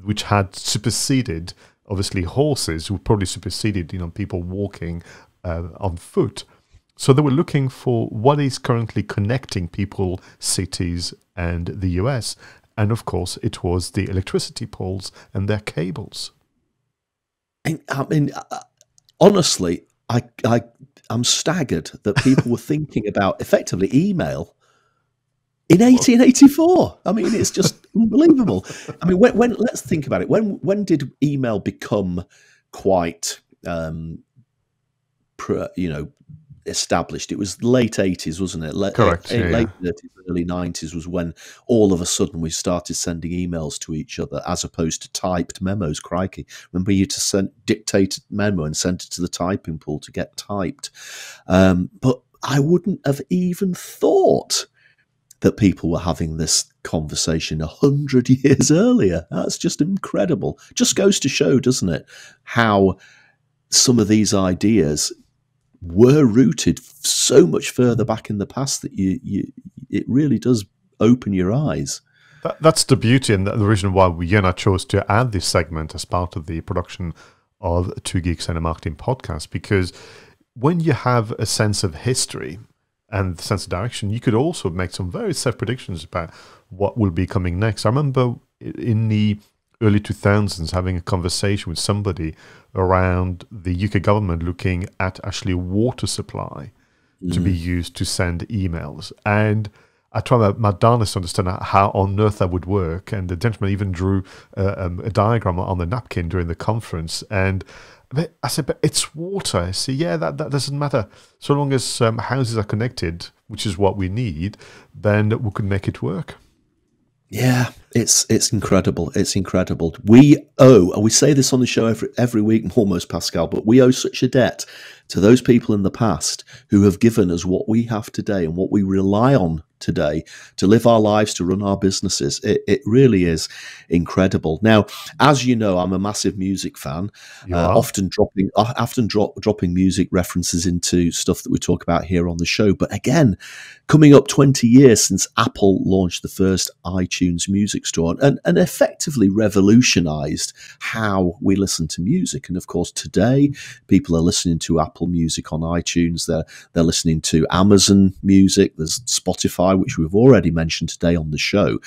which had superseded, obviously, horses, who probably superseded, people walking on foot. So they were looking for what is currently connecting people, cities, and the US. And of course, it was the electricity poles and their cables. I mean, honestly, I'm staggered that people were thinking about effectively email in 1884. I mean, it's just unbelievable. I mean, when let's think about it. When did email become quite, established? It was late 80s, wasn't it? Correct. Late 30s, early 90s was when all of a sudden we started sending emails to each other as opposed to typed memos. Crikey. Remember, you to dictate a memo and send it to the typing pool to get typed. But I wouldn't have even thought that people were having this conversation 100 years earlier. That's just incredible. Just goes to show, doesn't it, how some of these ideas were rooted so much further back in the past that it really does open your eyes. That's the beauty and the reason why I chose to add this segment as part of the production of Two Geeks and a Marketing podcast, because when you have a sense of history and sense of direction, you could also make some very safe predictions about what will be coming next. I remember in the early 2000s having a conversation with somebody around the UK government looking at actually water supply to be used to send emails. And I try my darnest to understand how on earth that would work. And the gentleman even drew a diagram on the napkin during the conference. And I said, but it's water. I said, yeah, that doesn't matter. So long as houses are connected, which is what we need, then we could make it work. Yeah, it's incredible. It's incredible. We owe, and we say this on the show every week almost, Pascal, but we owe such a debt to those people in the past who have given us what we have today and what we rely on today to live our lives, to run our businesses. It really is incredible. Now, as you know, I'm a massive music fan, often dropping music references into stuff that we talk about here on the show. But again, coming up 20 years since Apple launched the first iTunes music store and effectively revolutionized how we listen to music. And of course, today, people are listening to Apple Music on iTunes. They're listening to Amazon Music. There's Spotify, which we've already mentioned today on the show.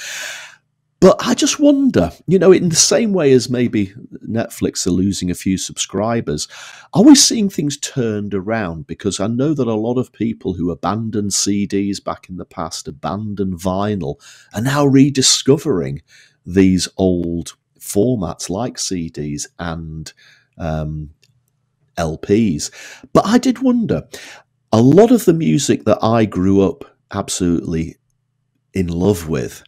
But I just wonder, in the same way as maybe Netflix are losing a few subscribers, are we seeing things turned around? Because I know that a lot of people who abandoned CDs back in the past, abandoned vinyl, are now rediscovering these old formats like CDs and LPs. But I did wonder, a lot of the music that I grew up absolutely in love with,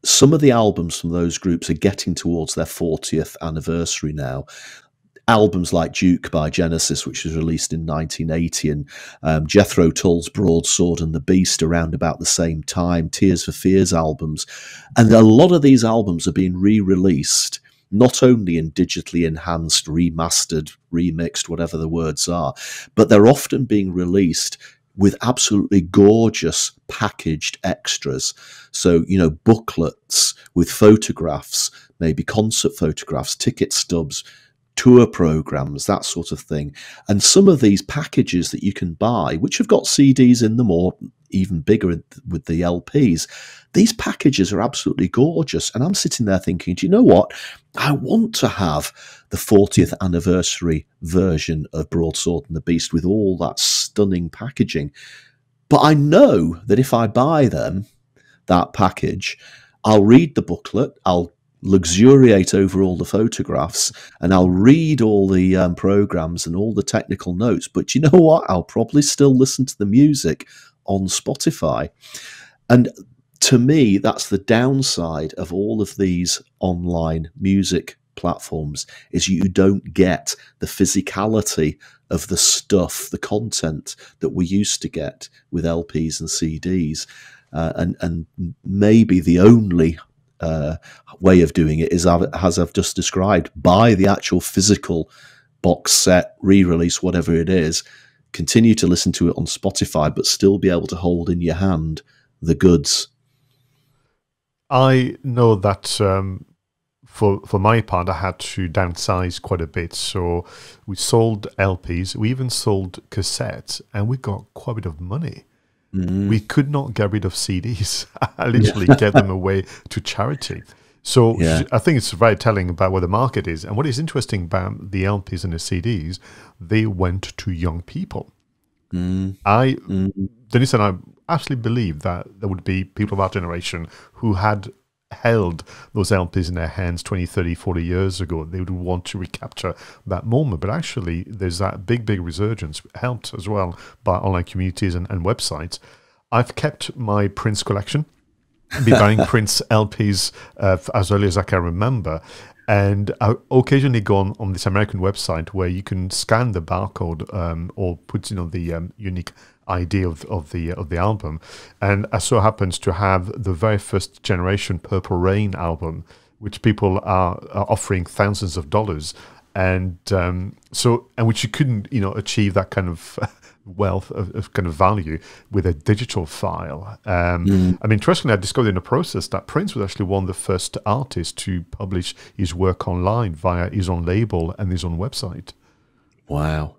some of the albums from those groups are getting towards their 40th anniversary now. Albums like Duke by Genesis, which was released in 1980, and Jethro Tull's Broadsword and the Beast around about the same time, Tears for Fears albums. And a lot of these albums are being re-released, not only in digitally enhanced, remastered, remixed, whatever the words are, but they're often being released with absolutely gorgeous packaged extras. So, booklets with photographs, maybe concert photographs, ticket stubs, tour programs, that sort of thing. And some of these packages that you can buy, which have got CDs in them or even bigger with the LPs, these packages are absolutely gorgeous. And I'm sitting there thinking, do you know what? I want to have the 40th anniversary version of Broadsword and the Beast with all that stunning packaging. But I know that if I buy that package, I'll read the booklet, I'll luxuriate over all the photographs, and I'll read all the programs and all the technical notes. But you know what? I'll probably still listen to the music on Spotify. And to me, that's the downside of all of these online music platforms, is you don't get the physicality of the stuff, the content that we used to get with LPs and CDs. And maybe the only way of doing it is, as I've just described, buy the actual physical box set, re-release, whatever it is, continue to listen to it on Spotify, but still be able to hold in your hand the goods. I know that for my part, I had to downsize quite a bit. So we sold LPs, we even sold cassettes, and we got quite a bit of money. We could not get rid of CDs. I literally gave them away to charity. So I think it's very telling about where the market is. And what is interesting about the LPs and the CDs, they went to young people. Dennis and I absolutely believe that there would be people of our generation who had held those LPs in their hands 20, 30, 40 years ago. They would want to recapture that moment. But actually, there's that big resurgence, helped as well by online communities and websites. I've kept my Prince collection. I've been buying Prince LPs as early as I can remember. And I occasionally go on this American website where you can scan the barcode or put the unique ID of the album, and I so happens to have the very first generation Purple Rain album, which people are offering thousands of dollars, and which you couldn't achieve that kind of wealth of kind of value with a digital file. I mean, interestingly, I discovered in the process that Prince was actually one of the first artists to publish his work online via his own label and his own website. Wow.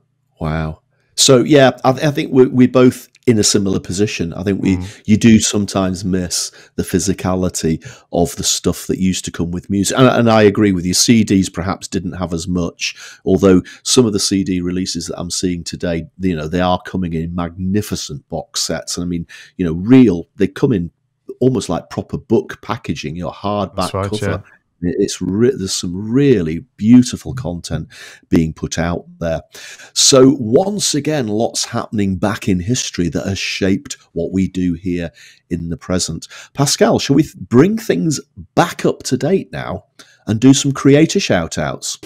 So yeah, I think we're both in a similar position. I think you do sometimes miss the physicality of the stuff that used to come with music. And I agree with you. CDs perhaps didn't have as much, although some of the CD releases that I'm seeing today, they are coming in magnificent box sets. And I mean, they come in almost like proper book packaging, hardback right, cover. yeah. There's some really beautiful content being put out there. So once again, lots happening back in history that has shaped what we do here in the present. Pascal, shall we bring things back up to date now and do some creator shout outs?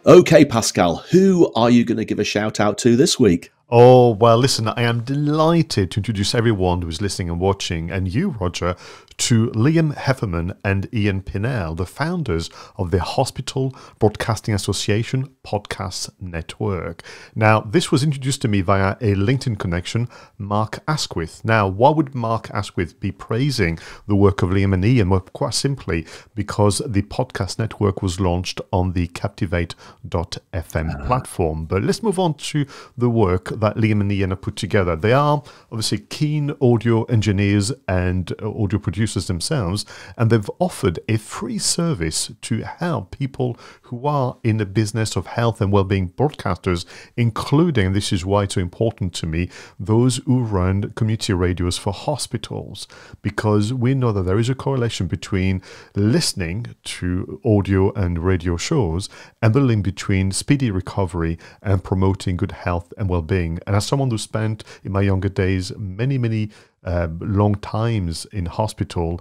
Okay, Pascal, who are you going to give a shout out to this week? Oh, well, listen, I am delighted to introduce everyone who is listening and watching, and you, Roger, to Liam Heffernan and Ian Pinnell, the founders of the Hospital Broadcasting Association Podcast Network. Now, this was introduced to me via a LinkedIn connection, Mark Asquith. Now, why would Mark Asquith be praising the work of Liam and Ian? Well, quite simply, because the podcast network was launched on the Captivate.fm platform. But let's move on to the work that Liam and Ian have put together. They are obviously keen audio engineers and audio producers themselves, and they've offered a free service to help people who are in the business of health and well-being broadcasters, including, and this is why it's so important to me, those who run community radios for hospitals, because we know that there is a correlation between listening to audio and radio shows and the link between speedy recovery and promoting good health and well-being. And as someone who spent in my younger days many long times in hospital,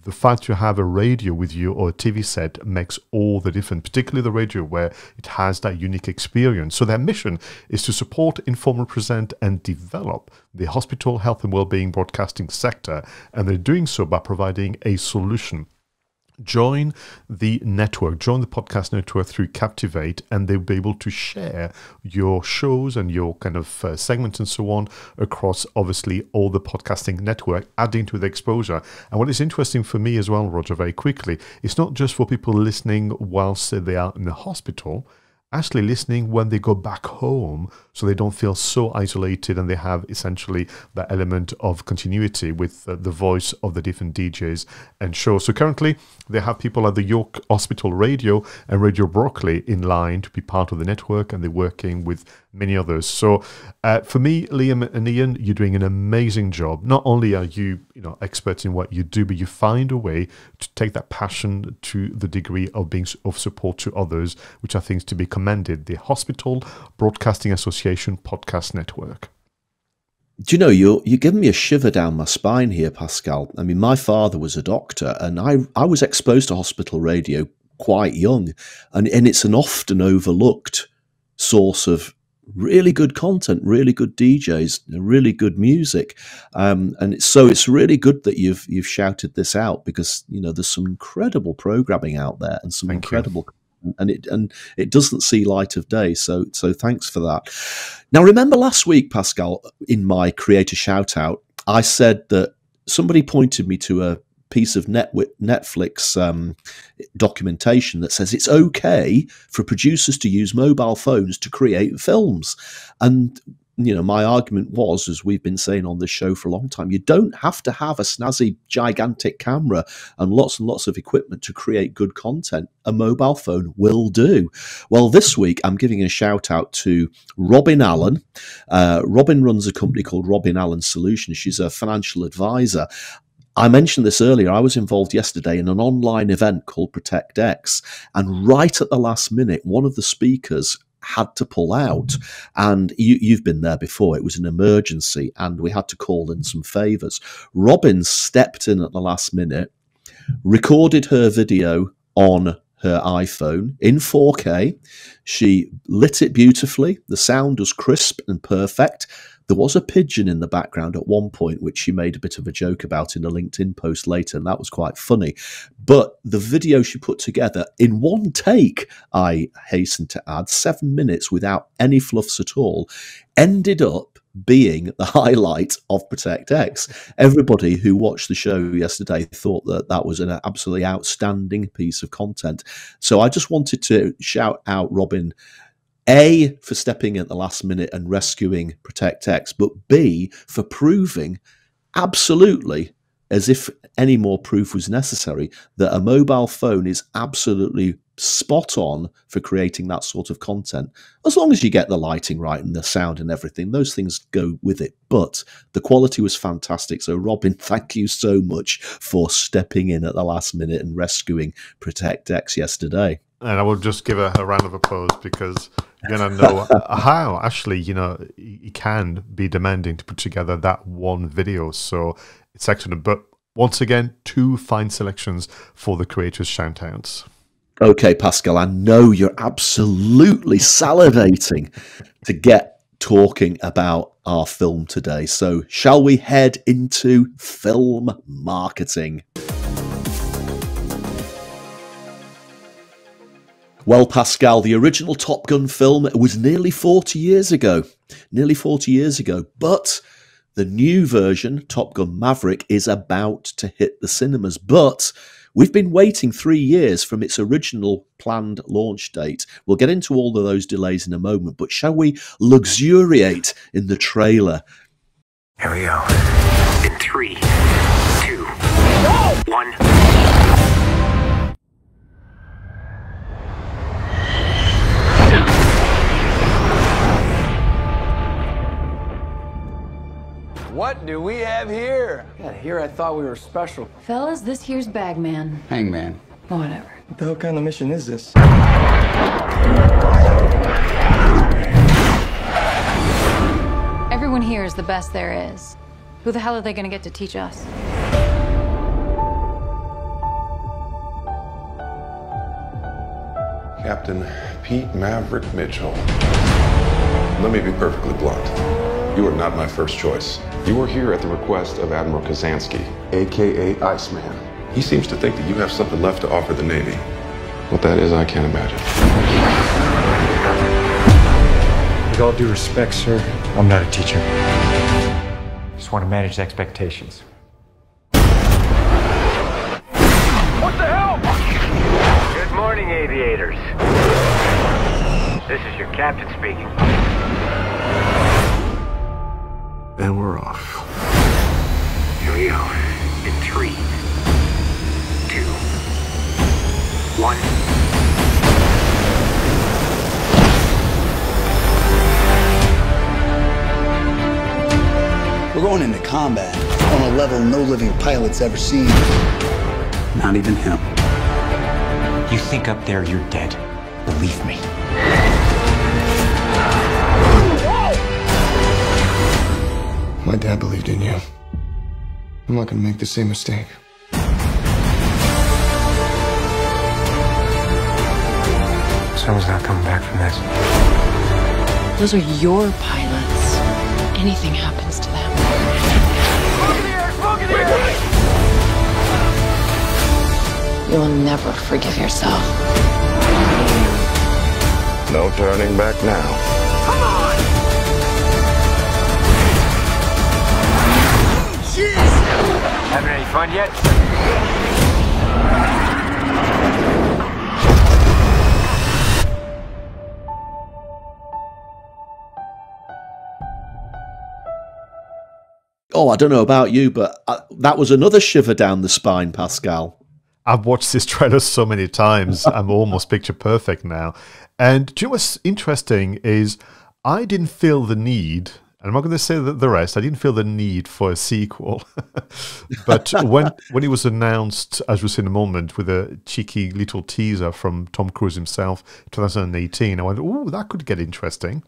the fact you have a radio with you or a TV set makes all the difference, particularly the radio where it has that unique experience. So their mission is to support, inform, represent and develop the hospital health and well-being broadcasting sector, and they're doing so by providing a solution. Join the network, join the podcast network through Captivate, and they'll be able to share your shows and your kind of segments and so on across obviously all the podcasting network, adding to the exposure. And what is interesting for me as well, Roger, very quickly, it's not just for people listening whilst they are in the hospital, actually listening when they go back home, so they don't feel so isolated, and they have essentially that element of continuity with the voice of the different DJs and shows. So currently they have people at the York Hospital Radio and Radio Broccoli in line to be part of the network, and they're working with many others. So for me, Liam and Ian, you're doing an amazing job. Not only are you, experts in what you do, but you find a way to take that passion to the degree of being of support to others, which I think is to be commended. The Hospital Broadcasting Association Podcast Network. Do you know, you're giving me a shiver down my spine here, Pascal. I mean, my father was a doctor, and I was exposed to hospital radio quite young, and it's an often overlooked source of really good content, really good DJs, really good music, and it's really good that you've shouted this out, because there's some incredible programming out there and some incredible. And it doesn't see light of day. So thanks for that. Now, remember last week, Pascal, in my creator shout out, I said that somebody pointed me to a piece of Netflix documentation that says it's okay for producers to use mobile phones to create films. And my argument was, as we've been saying on this show for a long time, you don't have to have a snazzy, gigantic camera and lots of equipment to create good content. A mobile phone will do. Well, this week, I'm giving a shout out to Robin Allen. Robin runs a company called Robin Allen Solutions. She's a financial advisor. I mentioned this earlier. I was involved yesterday in an online event called Protect X, and right at the last minute, one of the speakers had to pull out, and you've been there before. It was an emergency, and we had to call in some favors. Robin stepped in at the last minute, recorded her video on her iPhone in 4K. She lit it beautifully. The sound was crisp and perfect. There was a pigeon in the background at one point, which she made a bit of a joke about in a LinkedIn post later, and that was quite funny. But the video she put together in one take, I hasten to add, 7 minutes without any fluffs at all, ended up being the highlight of Protect X. Everybody who watched the show yesterday thought that was an absolutely outstanding piece of content. So I just wanted to shout out Robin, A, for stepping at the last minute and rescuing Protect X, but B, for proving absolutely, as if any more proof was necessary, that a mobile phone is absolutely spot on for creating that sort of content. As long as you get the lighting right and the sound and everything, those things go with it. But the quality was fantastic. So Robin, thank you so much for stepping in at the last minute and rescuing Protect X yesterday. And I will just give her a round of applause because you're going to know how actually, you know, it can be demanding to put together that one video. So it's excellent. But once again, 2 fine selections for the creators' shout-outs. Okay, Pascal, I know you're absolutely salivating to get talking about our film today. So shall we head into film marketing? Well, Pascal, the original Top Gun film was nearly 40 years ago. But the new version, Top Gun Maverick, is about to hit the cinemas. But we've been waiting 3 years from its original planned launch date. We'll get into all of those delays in a moment, but shall we luxuriate in the trailer? Here we go. In 3, 2, 1. What do we have here? Yeah, here I thought we were special. Fellas, this here's Bagman. Hangman. Whatever. What the hell kind of mission is this? Everyone here is the best there is. Who the hell are they going to get to teach us? Captain Pete Maverick Mitchell. Let me be perfectly blunt. You are not my first choice. You are here at the request of Admiral 𝗧𝗵𝗲, a.k.a. Iceman. He seems to think that you have something left to offer the Navy. What that is, I can't imagine. With all due respect, sir, I'm not a teacher. Just want to manage expectations. What the hell? Good morning, aviators. This is your captain speaking. And we're off. Here we go. In 3, 2, 1. We're going into combat on a level no living pilot's ever seen. Not even him. You think up there you're dead. Believe me. My dad believed in you. I'm not gonna make the same mistake. Someone's not coming back from this. Those are your pilots. Anything happens to them. Smoke in the air! You'll never forgive yourself. No turning back now. Come on! Having any fun yet? Oh, I don't know about you, but that was another shiver down the spine, Pascal. I've watched this trailer so many times, I'm almost picture perfect now. And do you know what's interesting is I didn't feel the need, and I'm not going to say the rest, I didn't feel the need for a sequel. But when it was announced, as we'll see in a moment, with a cheeky little teaser from Tom Cruise himself, 2018, I went, oh, that could get interesting.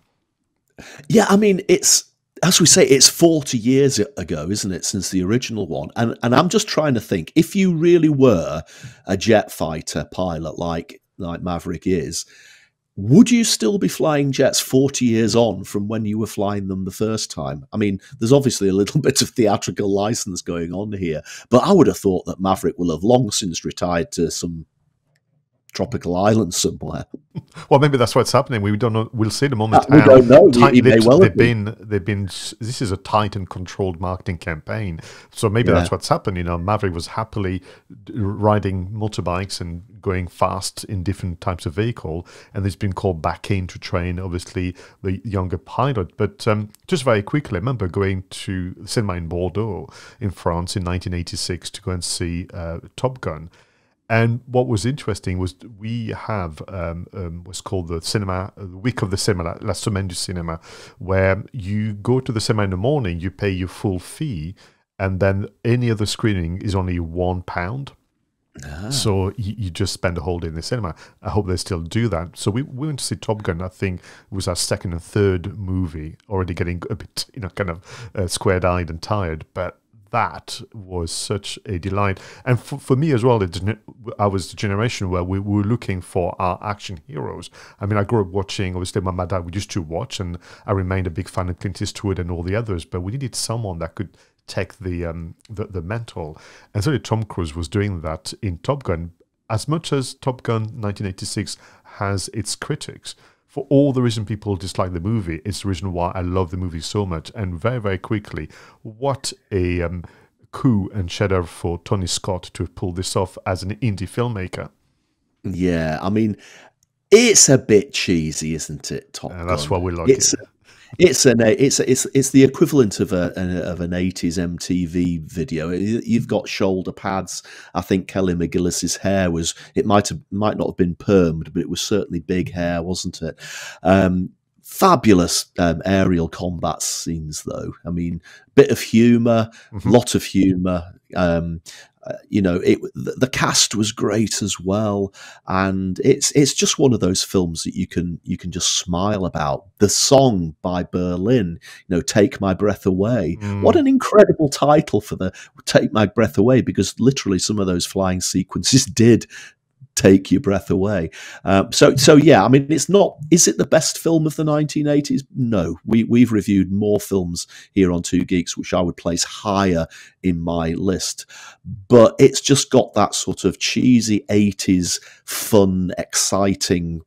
Yeah, I mean, it's, as we say, it's 40 years ago, isn't it, since the original one? And I'm just trying to think, if you really were a jet fighter pilot like Maverick is, would you still be flying jets 40 years on from when you were flying them the first time? I mean, there's obviously a little bit of theatrical license going on here, but I would have thought that Maverick will have long since retired to some tropical island somewhere. Well, maybe that's what's happening. We don't know. We'll see in a moment. We don't know. They've been. This is a tight and controlled marketing campaign. So maybe that's what's happened. You know, Maverick was happily riding motorbikes and going fast in different types of vehicle, and he's been called back in to train, obviously, the younger pilot. But just very quickly, I remember going to cinema in Bordeaux in France in 1986 to go and see Top Gun. And what was interesting was we have what's called the week of the cinema, la semaine du cinéma, where you go to the cinema in the morning, you pay your full fee, and then any other screening is only £1. So you just spend a whole day in the cinema. I hope they still do that. So we went to see Top Gun. I think it was our second and third movie, already getting a bit, kind of square-eyed and tired, but that was such a delight. And for me as well, I was the generation where we were looking for our action heroes. I mean, I grew up watching, obviously, my dad, we used to watch, and I remained a big fan of Clint Eastwood and all the others, but we needed someone that could take the mantle. And so Tom Cruise was doing that in Top Gun. As much as Top Gun 1986 has its critics, for all the reason people dislike the movie, it's the reason why I love the movie so much. And very, very quickly, what a coup and cheddar for Tony Scott to pull this off as an indie filmmaker. Yeah, I mean, it's a bit cheesy, isn't it, Top Gun? That's why we like it. It's the equivalent of an 80s MTV video. You've got shoulder pads. I think Kelly McGillis's hair might not have been permed, but it was certainly big hair, wasn't it? Fabulous aerial combat scenes, though. I mean, bit of humour, lot of humour. The cast was great as well, and it's just one of those films that you can just smile about. The song by Berlin, "Take My Breath Away." What an incredible title for the "Take My Breath Away," because literally some of those flying sequences did take your breath away. So yeah, I mean, it's not. Is it the best film of the 1980s? No, we've reviewed more films here on Two Geeks, which I would place higher in my list. But it's just got that sort of cheesy 80s, fun, exciting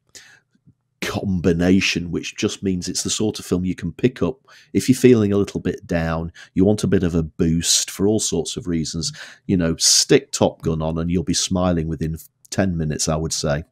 combination, which just means it's the sort of film you can pick up if you're feeling a little bit down, you want a bit of a boost for all sorts of reasons. Stick Top Gun on and you'll be smiling within 10 minutes, I would say.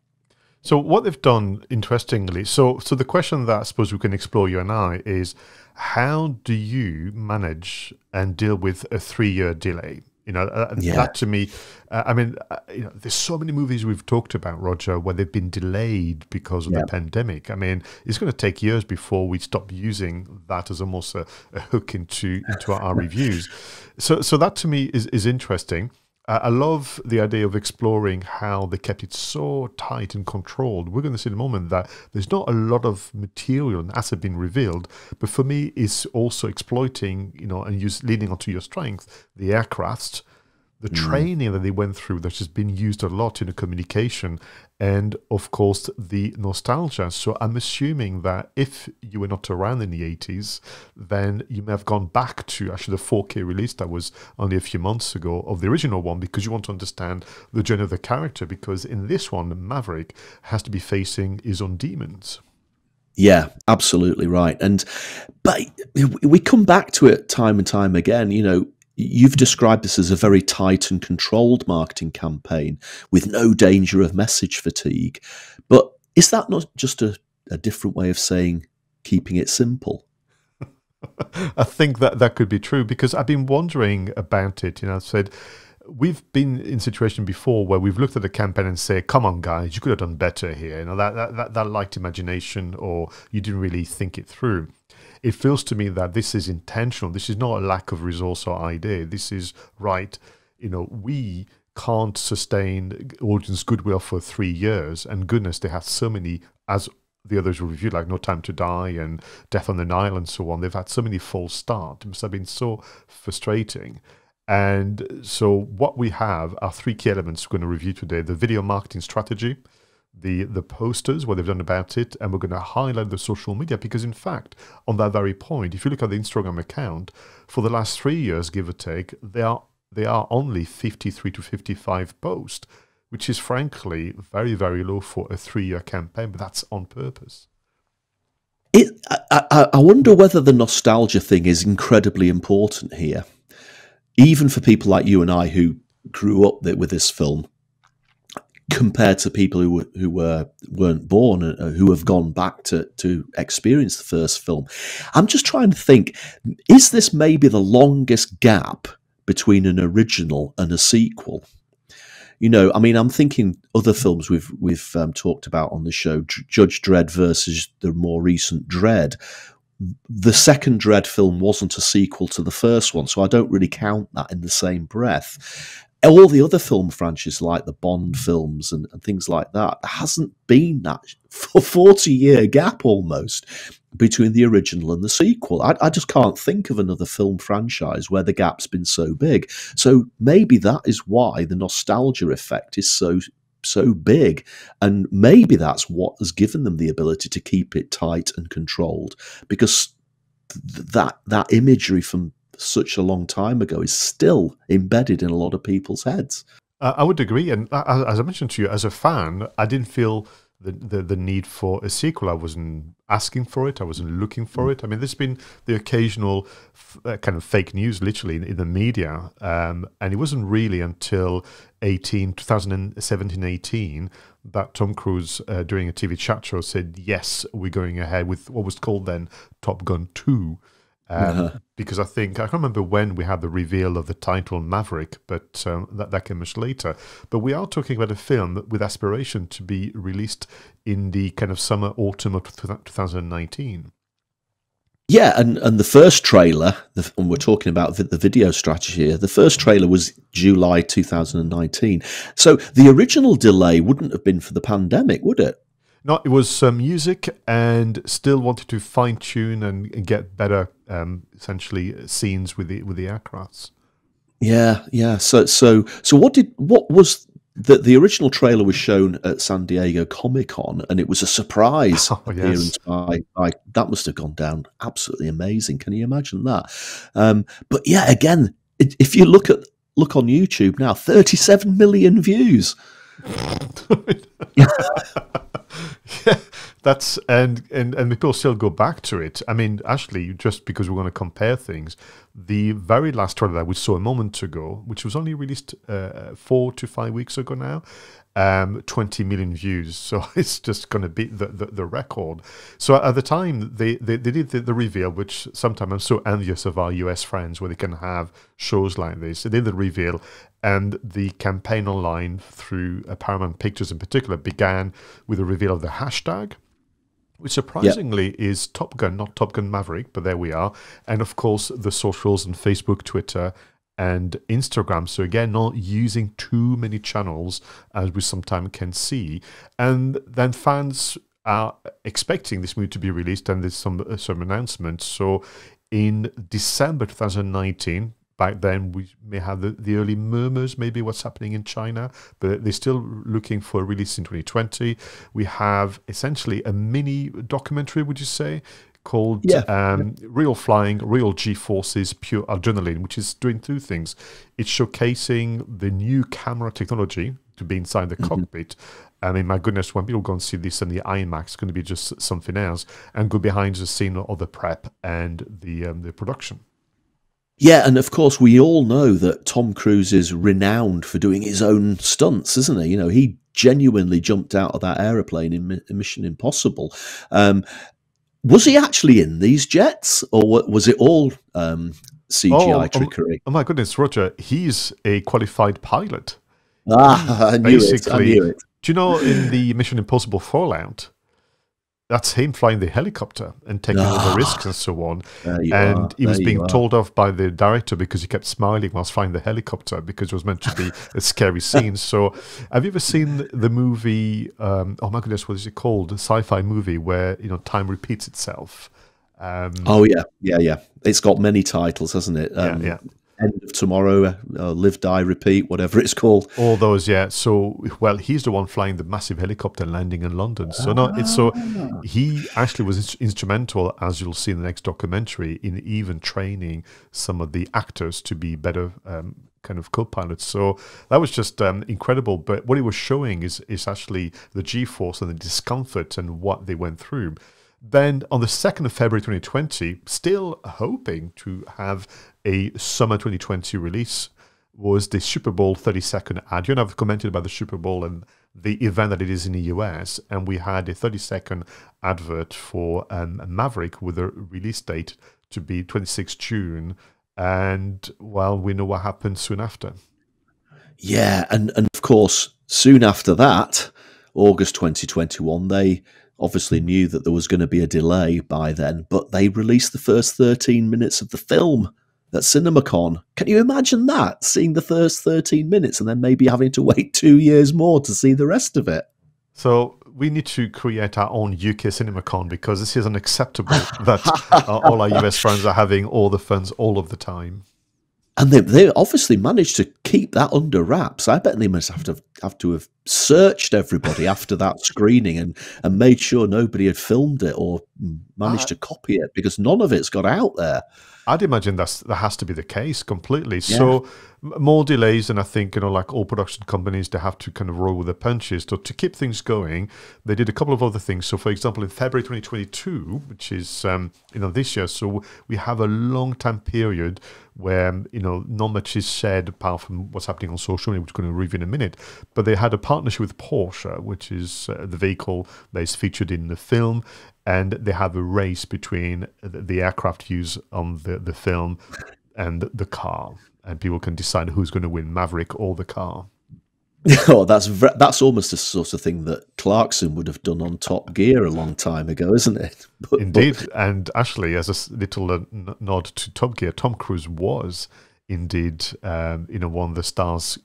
So what they've done, interestingly, so the question that I suppose we can explore, you and I, is how do you manage and deal with a 3-year delay? That to me, there's so many movies we've talked about, Roger, where they've been delayed because of the pandemic. I mean, it's going to take years before we stop using that as almost a hook into our reviews. So that to me is interesting. I love the idea of exploring how they kept it so tight and controlled. We're going to see in a moment that there's not a lot of material and asset being revealed, but for me, it's also exploiting, and leaning onto your strength, the aircrafts, the training that they went through that has been used a lot in the communication, and of course the nostalgia. So I'm assuming that if you were not around in the 80s, then you may have gone back to actually the 4K release that was only a few months ago of the original one, because you want to understand the journey of the character, because in this one Maverick has to be facing his own demons. Yeah, absolutely right. But we come back to it time and time again. You've described this as a very tight and controlled marketing campaign with no danger of message fatigue. But is that not just a different way of saying keeping it simple? I think that could be true, because I've been wondering about it. I said, we've been in a situation before where we've looked at the campaign and say, come on, guys, you could have done better here. That lacked imagination, or you didn't really think it through. It feels to me that this is intentional. This is not a lack of resource or idea. This is right. We can't sustain audience goodwill for 3 years. And goodness, they have so many, as the others were reviewed, like No Time to Die and Death on the Nile and so on. They've had so many false starts. It must have been so frustrating. And so what we have are 3 key elements we're going to review today: the video marketing strategy, the posters, what they've done about it, and we're going to highlight the social media, because in fact, on that very point, if you look at the Instagram account, for the last 3 years, give or take, they are only 53 to 55 posts, which is frankly very, very low for a 3-year campaign, but that's on purpose. I wonder whether the nostalgia thing is incredibly important here, even for people like you and I who grew up with this film, compared to people who weren't born and who have gone back to experience the first film. I'm just trying to think, is this maybe the longest gap between an original and a sequel? I mean, I'm thinking other films we've talked about on the show, Judge Dredd versus the more recent Dredd. The second Dredd film wasn't a sequel to the first one, so I don't really count that in the same breath. All the other film franchises, like the Bond films and things like that, there hasn't been that 40-year gap almost between the original and the sequel. I just can't think of another film franchise where the gap's been so big. So maybe that is why the nostalgia effect is so big, and maybe that's what has given them the ability to keep it tight and controlled, because that imagery from such a long time ago is still embedded in a lot of people's heads. I would agree, and as I mentioned to you, as a fan, I didn't feel the need for a sequel. I wasn't asking for it. I wasn't looking for it. I mean, there's been the occasional kind of fake news, literally, in the media, and it wasn't really until 2017-18 that Tom Cruise, during a TV chat show, said, yes, we're going ahead with what was called then Top Gun 2. Because I can't remember when we had the reveal of the title Maverick, but that came much later. But we are talking about a film with aspiration to be released in the kind of summer, autumn of 2019. Yeah, and the first trailer, and we're talking about the video strategy here, the first trailer was July 2019. So the original delay wouldn't have been for the pandemic, would it? No, it was music, and still wanted to fine tune and get better, essentially, scenes with the aircrafts. Yeah. So what was the original trailer was shown at San Diego Comic-Con, and it was a surprise appearance by that must have gone down absolutely amazing. Can you imagine that? But yeah, again, if you look on YouTube now, 37 million views. Yeah, that's and people still go back to it. I mean, actually, just because we're going to compare things, the very last trailer that we saw a moment ago, which was only released 4 to 5 weeks ago now, 20 million views. So it's just going to beat the record. So at the time they did the reveal, which sometimes I'm so envious of our US friends where they can have shows like this. They did the reveal, and the campaign online through Paramount Pictures in particular began with a reveal of the hashtag, which surprisingly is Top Gun, not Top Gun Maverick, but there we are. And of course, the socials and Facebook, Twitter, and Instagram. So again, not using too many channels as we sometimes can see. And then fans are expecting this movie to be released, and there's some announcements. So in December 2019, back then, we may have the early murmurs, maybe what's happening in China, but they're still looking for a release in 2020. We have essentially a mini documentary, would you say, called Real Flying, Real G-Forces, Pure Adrenaline, which is doing two things. It's showcasing the new camera technology to be inside the cockpit. I mean, my goodness, when people go and see this in the IMAX, it's going to be just something else, and go behind the scene of the prep and the production. Yeah, and of course, we all know that Tom Cruise is renowned for doing his own stunts, isn't he? You know, he genuinely jumped out of that aeroplane in Mission Impossible. Was he actually in these jets, or was it all CGI trickery? Oh my goodness, Roger, he's a qualified pilot. I knew it. Do you know in the Mission Impossible Fallout, that's him flying the helicopter and taking all the risks and so on. And he was being told off by the director because he kept smiling whilst flying the helicopter because it was meant to be a scary scene. So have you ever seen the movie, oh my goodness, what is it called? A sci-fi movie where, you know, time repeats itself. Oh, yeah. It's got many titles, hasn't it? End of Tomorrow, Live, Die, Repeat, whatever it's called. All those, yeah. So, well, he's the one flying the massive helicopter landing in London. So, he actually was instrumental, as you'll see in the next documentary, in even training some of the actors to be better kind of co-pilots. So that was just incredible. But what he was showing is actually the G-force and the discomfort and what they went through. Then on the 2nd of February 2020, still hoping to have a summer 2020 release, was the Super Bowl 30-second ad. You and I have commented about the Super Bowl and the event that it is in the US, and we had a 30-second advert for Maverick with a release date to be 26 June, and well, we know what happened soon after. Yeah, and of course, soon after that, August 2021, they obviously knew that there was going to be a delay by then, but they released the first 13 minutes of the film at CinemaCon. Can you imagine that? Seeing the first 13 minutes and then maybe having to wait 2 years more to see the rest of it. So we need to create our own UK CinemaCon, because this is unacceptable that all our US friends are having all the funds all of the time. And they obviously managed to keep that under wraps. I bet they must have to have searched everybody after that screening and made sure nobody had filmed it or managed to copy it, because none of it's got out there. I'd imagine that has to be the case completely. Yeah. So more delays, and I think, like all production companies, they have to kind of roll with the punches. So to keep things going, they did a couple of other things. So for example, in February 2022, which is this year, so we have a long time period where not much is said apart from what's happening on social media, which we're going to review in a minute. But they had a partnership with Porsche, which is the vehicle that is featured in the film. And they have a race between the aircraft used on the film and the car. And people can decide who's going to win, Maverick or the car. Oh, that's almost the sort of thing that Clarkson would have done on Top Gear a long time ago, isn't it? Indeed. And actually, as a little nod to Top Gear, Tom Cruise was indeed, one of the stars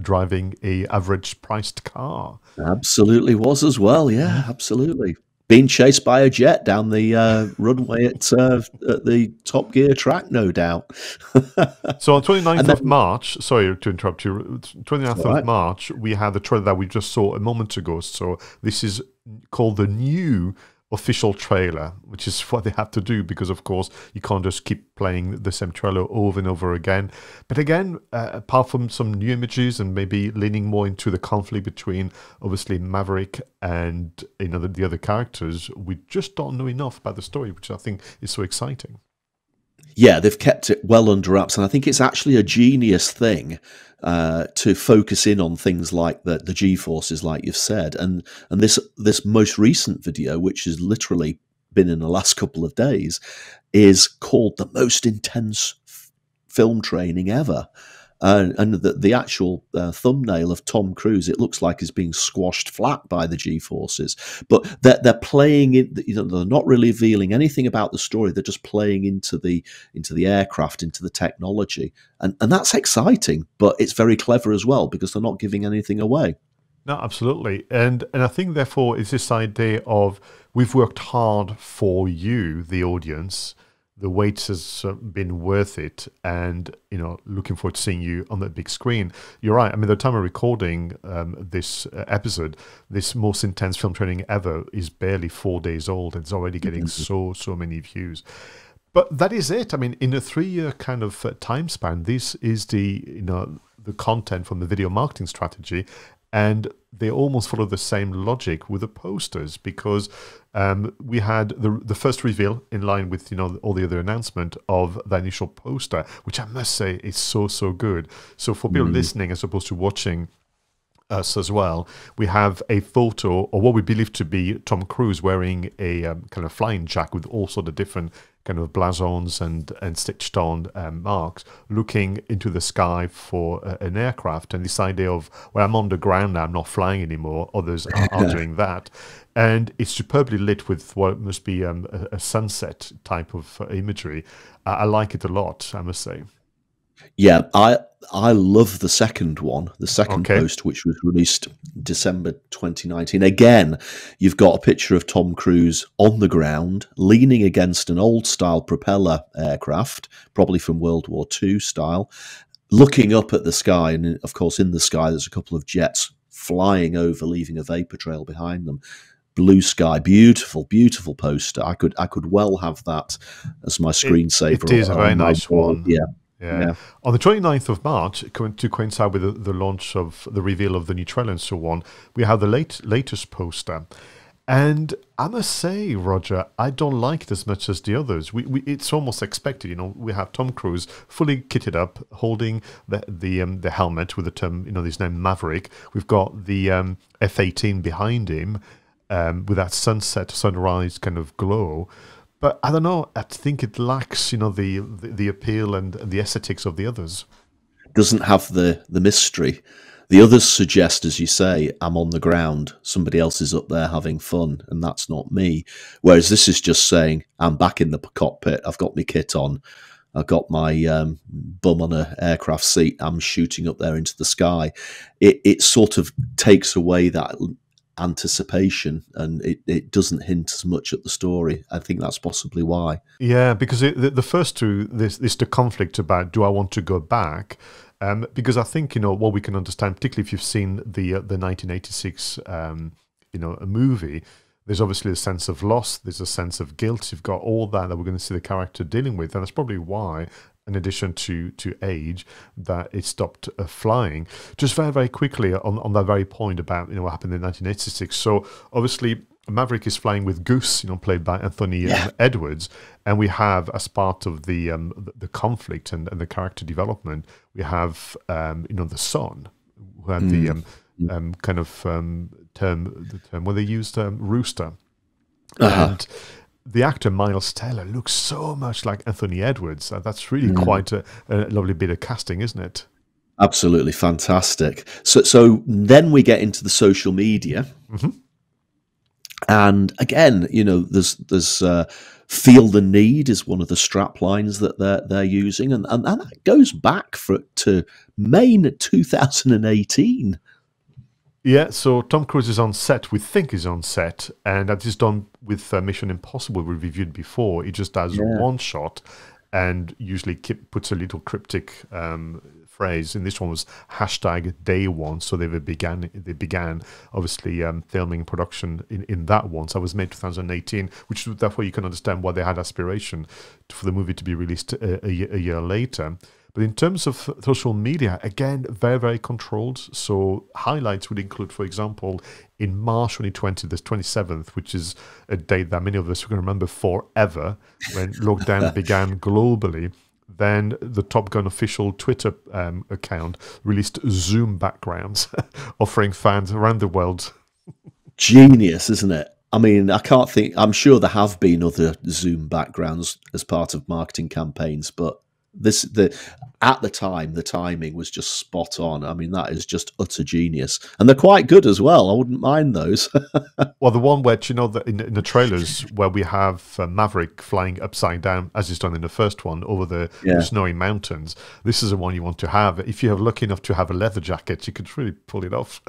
driving a average-priced car. Absolutely was as well, yeah, absolutely. Being chased by a jet down the runway at the Top Gear track, no doubt. So on 29th of March, sorry to interrupt you, 29th of March, we had the trailer that we just saw a moment ago. So this is called the new official trailer, which is what they have to do, because of course you can't just keep playing the same trailer over and over again. But again, apart from some new images and maybe leaning more into the conflict between obviously Maverick and the other characters, we just don't know enough about the story, which I think is so exciting. Yeah, they've kept it well under wraps, and I think it's actually a genius thing to focus in on things like the G-forces, like you've said, and this most recent video, which has literally been in the last couple of days, is called the most intense film training ever. And the actual thumbnail of Tom Cruise, it looks like is being squashed flat by the G-forces. But they're playing it. They're not really revealing anything about the story. They're just playing into the aircraft, into the technology, and that's exciting. But it's very clever as well, because they're not giving anything away. No, absolutely, and I think therefore it's this idea of we've worked hard for you, the audience. The wait has been worth it, and looking forward to seeing you on that big screen. You're right. I mean, the time of recording this episode, this most intense film training ever, is barely 4 days old, and it's already getting so many views. But that is it. I mean, in a 3-year kind of time span, this is the content from the video marketing strategy. And they almost follow the same logic with the posters, because we had the first reveal in line with all the other announcement of the initial poster, which I must say is so good. So for people listening as opposed to watching us as well, we have a photo of what we believe to be Tom Cruise wearing a kind of flying jacket with all sort of different kind of blasons and stitched on marks, looking into the sky for an aircraft, and this idea of, well, I'm on the ground now, I'm not flying anymore, others are doing that. And it's superbly lit with what must be a sunset type of imagery. I like it a lot, I must say. Yeah, I love the second one, the second post, which was released December 2019. Again, you've got a picture of Tom Cruise on the ground, leaning against an old-style propeller aircraft, probably from World War II style, looking up at the sky. And, of course, in the sky, there's a couple of jets flying over, leaving a vapor trail behind them. Blue sky, beautiful poster. I could well have that as my screensaver. It is a very nice one. Yeah. Yeah. On the 29th of March, to coincide with the launch of the reveal of the new trailer and so on, we have the latest poster. And I must say, Roger, I don't like it as much as the others. It's almost expected. We have Tom Cruise fully kitted up, holding the helmet with the term, his name Maverick. We've got the F-18 behind him with that sunrise kind of glow. But I don't know. I think it lacks, the appeal and the aesthetics of the others. doesn't have the mystery. The others suggest, as you say, I'm on the ground, somebody else is up there having fun, and that's not me. Whereas this is just saying, I'm back in the cockpit, I've got my kit on, I've got my bum on an aircraft seat, I'm shooting up there into the sky. It sort of takes away that anticipation, and it doesn't hint as much at the story. I think that's possibly why. Yeah, because the first two, this the conflict about, do I want to go back? Because I think, what we can understand, particularly if you've seen the 1986 a movie, there's obviously a sense of loss, there's a sense of guilt, you've got all that we're going to see the character dealing with, and that's probably why, in addition to age, that it stopped flying. Just very, very quickly on that very point about what happened in 1986. So obviously Maverick is flying with Goose, played by Anthony Edwards, and we have, as part of the conflict and the character development, we have the son, who had the term where they used rooster, and the actor Miles Teller looks so much like Anthony Edwards. That's really quite a lovely bit of casting, isn't it? Absolutely fantastic. So then we get into the social media, and again, there's "feel the need" is one of the strap lines that they're using, and that goes back to May 2018. Yeah, so Tom Cruise is on set, we think he's on set, and that is done with Mission Impossible we reviewed before. He just does one shot and usually puts a little cryptic phrase. And this one was #day1, so they began obviously filming production in that one. So it was May 2018, which therefore you can understand why they had aspiration for the movie to be released a year later. But in terms of social media, again, very, very controlled. So highlights would include, for example, in March 2020, the 27th, which is a date that many of us are going to remember forever, when lockdown began globally. Then the Top Gun official Twitter account released Zoom backgrounds, offering fans around the world. Genius, isn't it? I mean, I'm sure there have been other Zoom backgrounds as part of marketing campaigns, but at the time, the timing was just spot on. I mean, that is just utter genius, and they're quite good as well. I wouldn't mind those. Well, the one where that in the trailers where we have Maverick flying upside down, as he's done in the first one, over the snowy mountains. This is the one you want to have. If you're lucky enough to have a leather jacket, you could really pull it off.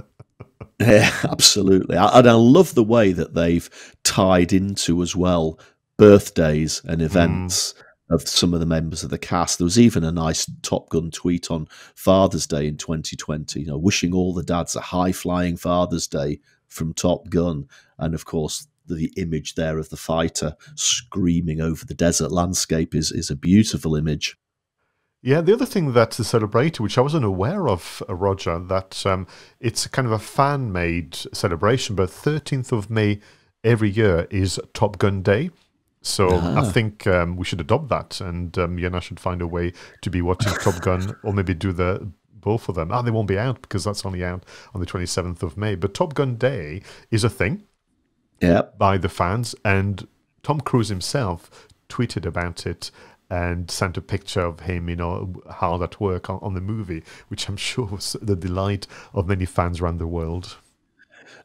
Yeah, absolutely. And I love the way that they've tied into as well birthdays and events of some of the members of the cast. There was even a nice Top Gun tweet on Father's Day in 2020, wishing all the dads a high-flying Father's Day from Top Gun. And of course, the image there of the fighter screaming over the desert landscape is a beautiful image. Yeah, the other thing that's celebrated, which I wasn't aware of, Roger, that it's kind of a fan-made celebration, but 13th of May every year is Top Gun Day. So I think we should adopt that, and Yana should find a way to be watching Top Gun, or maybe do both of them. They won't be out because that's only out on the 27th of May. But Top Gun Day is a thing by the fans, and Tom Cruise himself tweeted about it and sent a picture of him, hard at work on the movie, which I'm sure was the delight of many fans around the world.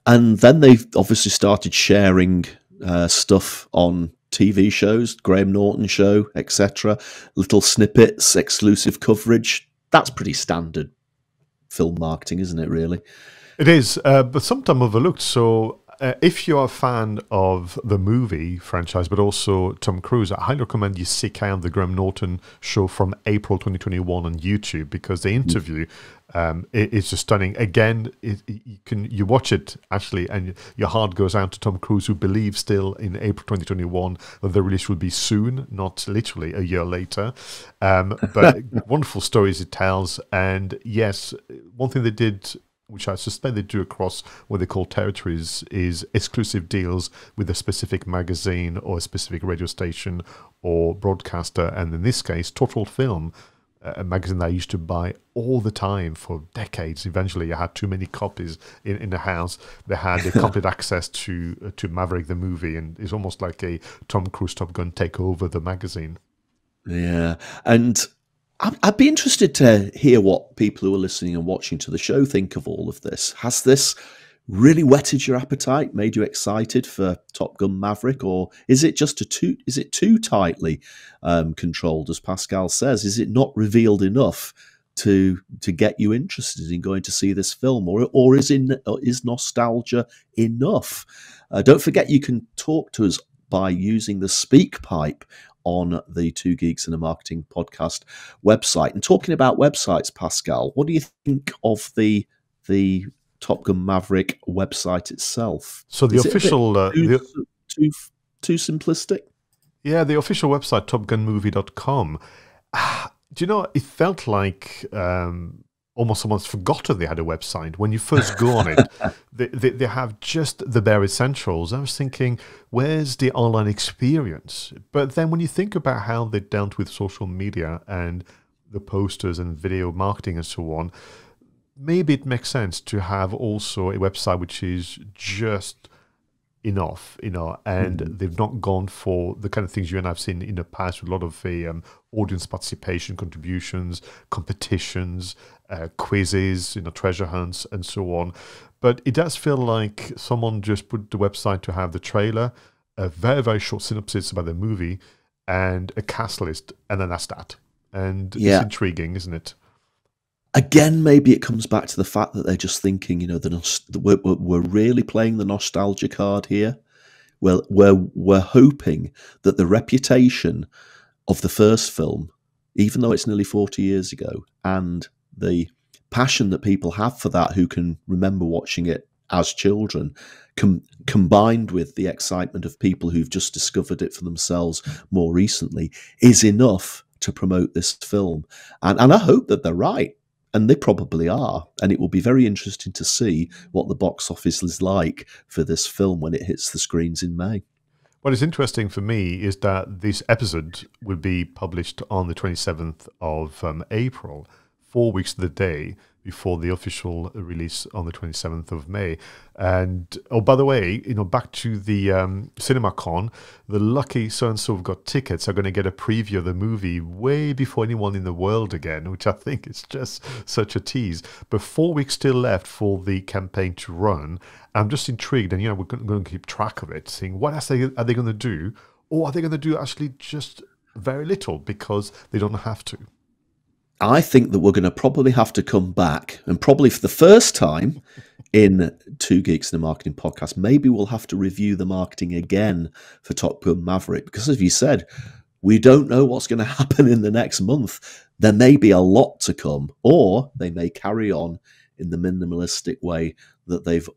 And then they've obviously started sharing stuff on TV shows, Graham Norton show, etc. Little snippets, exclusive coverage. That's pretty standard film marketing, isn't it, really? It is, but sometimes overlooked. So if you're a fan of the movie franchise, but also Tom Cruise, I highly recommend you seek out the Graham Norton show from April 2021 on YouTube, because the interview is just stunning. Again, you watch it, actually, and your heart goes out to Tom Cruise, who believes still in April 2021 that the release will be soon, not literally a year later. But wonderful stories it tells. And yes, one thing they did, which I suspect they do across what they call territories, is exclusive deals with a specific magazine or a specific radio station or broadcaster. And in this case, Total Film, a magazine that I used to buy all the time for decades. Eventually, I had too many copies in the house. They had a complete access to Maverick the movie, and it's almost like a Tom Cruise Top Gun take over the magazine. Yeah, and I'd be interested to hear what people who are listening and watching to the show think of all of this. Has this really whetted your appetite, made you excited for Top Gun Maverick, or is it just too tightly controlled, as Pascal says? Is it not revealed enough to get you interested in going to see this film, or is nostalgia enough? Don't forget, you can talk to us by using the speak pipe on the Two Geeks and a Marketing podcast website. And talking about websites, Pascal, what do you think of the Top Gun Maverick website itself? So the official too simplistic? Yeah, the official website, topgunmovie.com. Do you know, it felt like almost someone's forgotten they had a website. When you first go on it, they have just the bare essentials. I was thinking, where's the online experience? But then when you think about how they dealt with social media and the posters and video marketing and so on, maybe it makes sense to have also a website which is just enough, and they've not gone for the kind of things you and I've seen in the past with a lot of audience participation, contributions, competitions, quizzes, treasure hunts, and so on. But it does feel like someone just put the website to have the trailer, a very, very short synopsis about the movie, and a cast list, and then that's that. And it's intriguing, isn't it? Again, maybe it comes back to the fact that they're just thinking, we're really playing the nostalgia card here. Well, we're hoping that the reputation of the first film, even though it's nearly 40 years ago, and the passion that people have for that who can remember watching it as children, combined with the excitement of people who've just discovered it for themselves more recently, is enough to promote this film. And I hope that they're right. And they probably are. And it will be very interesting to see what the box office is like for this film when it hits the screens in May. What is interesting for me is that this episode will be published on the 27th of April, 4 weeks to the day before the official release on the 27th of May. And, oh, by the way, back to the CinemaCon, the lucky so-and-so who've got tickets are going to get a preview of the movie way before anyone in the world again, which I think is just such a tease. But 4 weeks still left for the campaign to run. I'm just intrigued, and, we're going to keep track of it, seeing what else are they going to do, or are they going to do actually just very little because they don't have to? I think that we're going to probably have to come back, and probably for the first time in Two Geeks and a Marketing podcast, maybe we'll have to review the marketing again for Top Gun Maverick, because as you said, we don't know what's going to happen in the next month. There may be a lot to come, or they may carry on in the minimalistic way that they've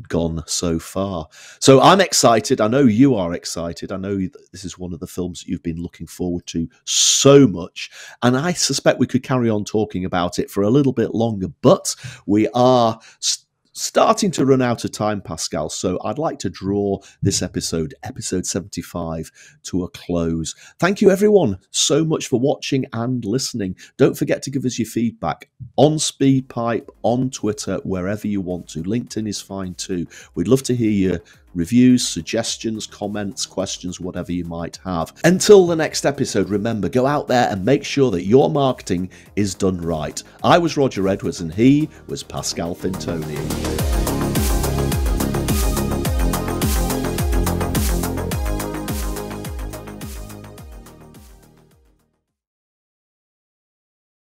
gone so far. So I'm excited. I know you are excited. I know that this is one of the films that you've been looking forward to so much, and I suspect we could carry on talking about it for a little bit longer, but we are starting to run out of time, Pascal, so I'd like to draw this episode 75, to a close. Thank you, everyone, so much for watching and listening. Don't forget to give us your feedback on SpeedPipe, on Twitter, wherever you want to. LinkedIn is fine too. We'd love to hear your reviews, suggestions, comments, questions, whatever you might have. Until the next episode, remember, go out there and make sure that your marketing is done right. I was Roger Edwards, and he was Pascal 𝗵𝗀.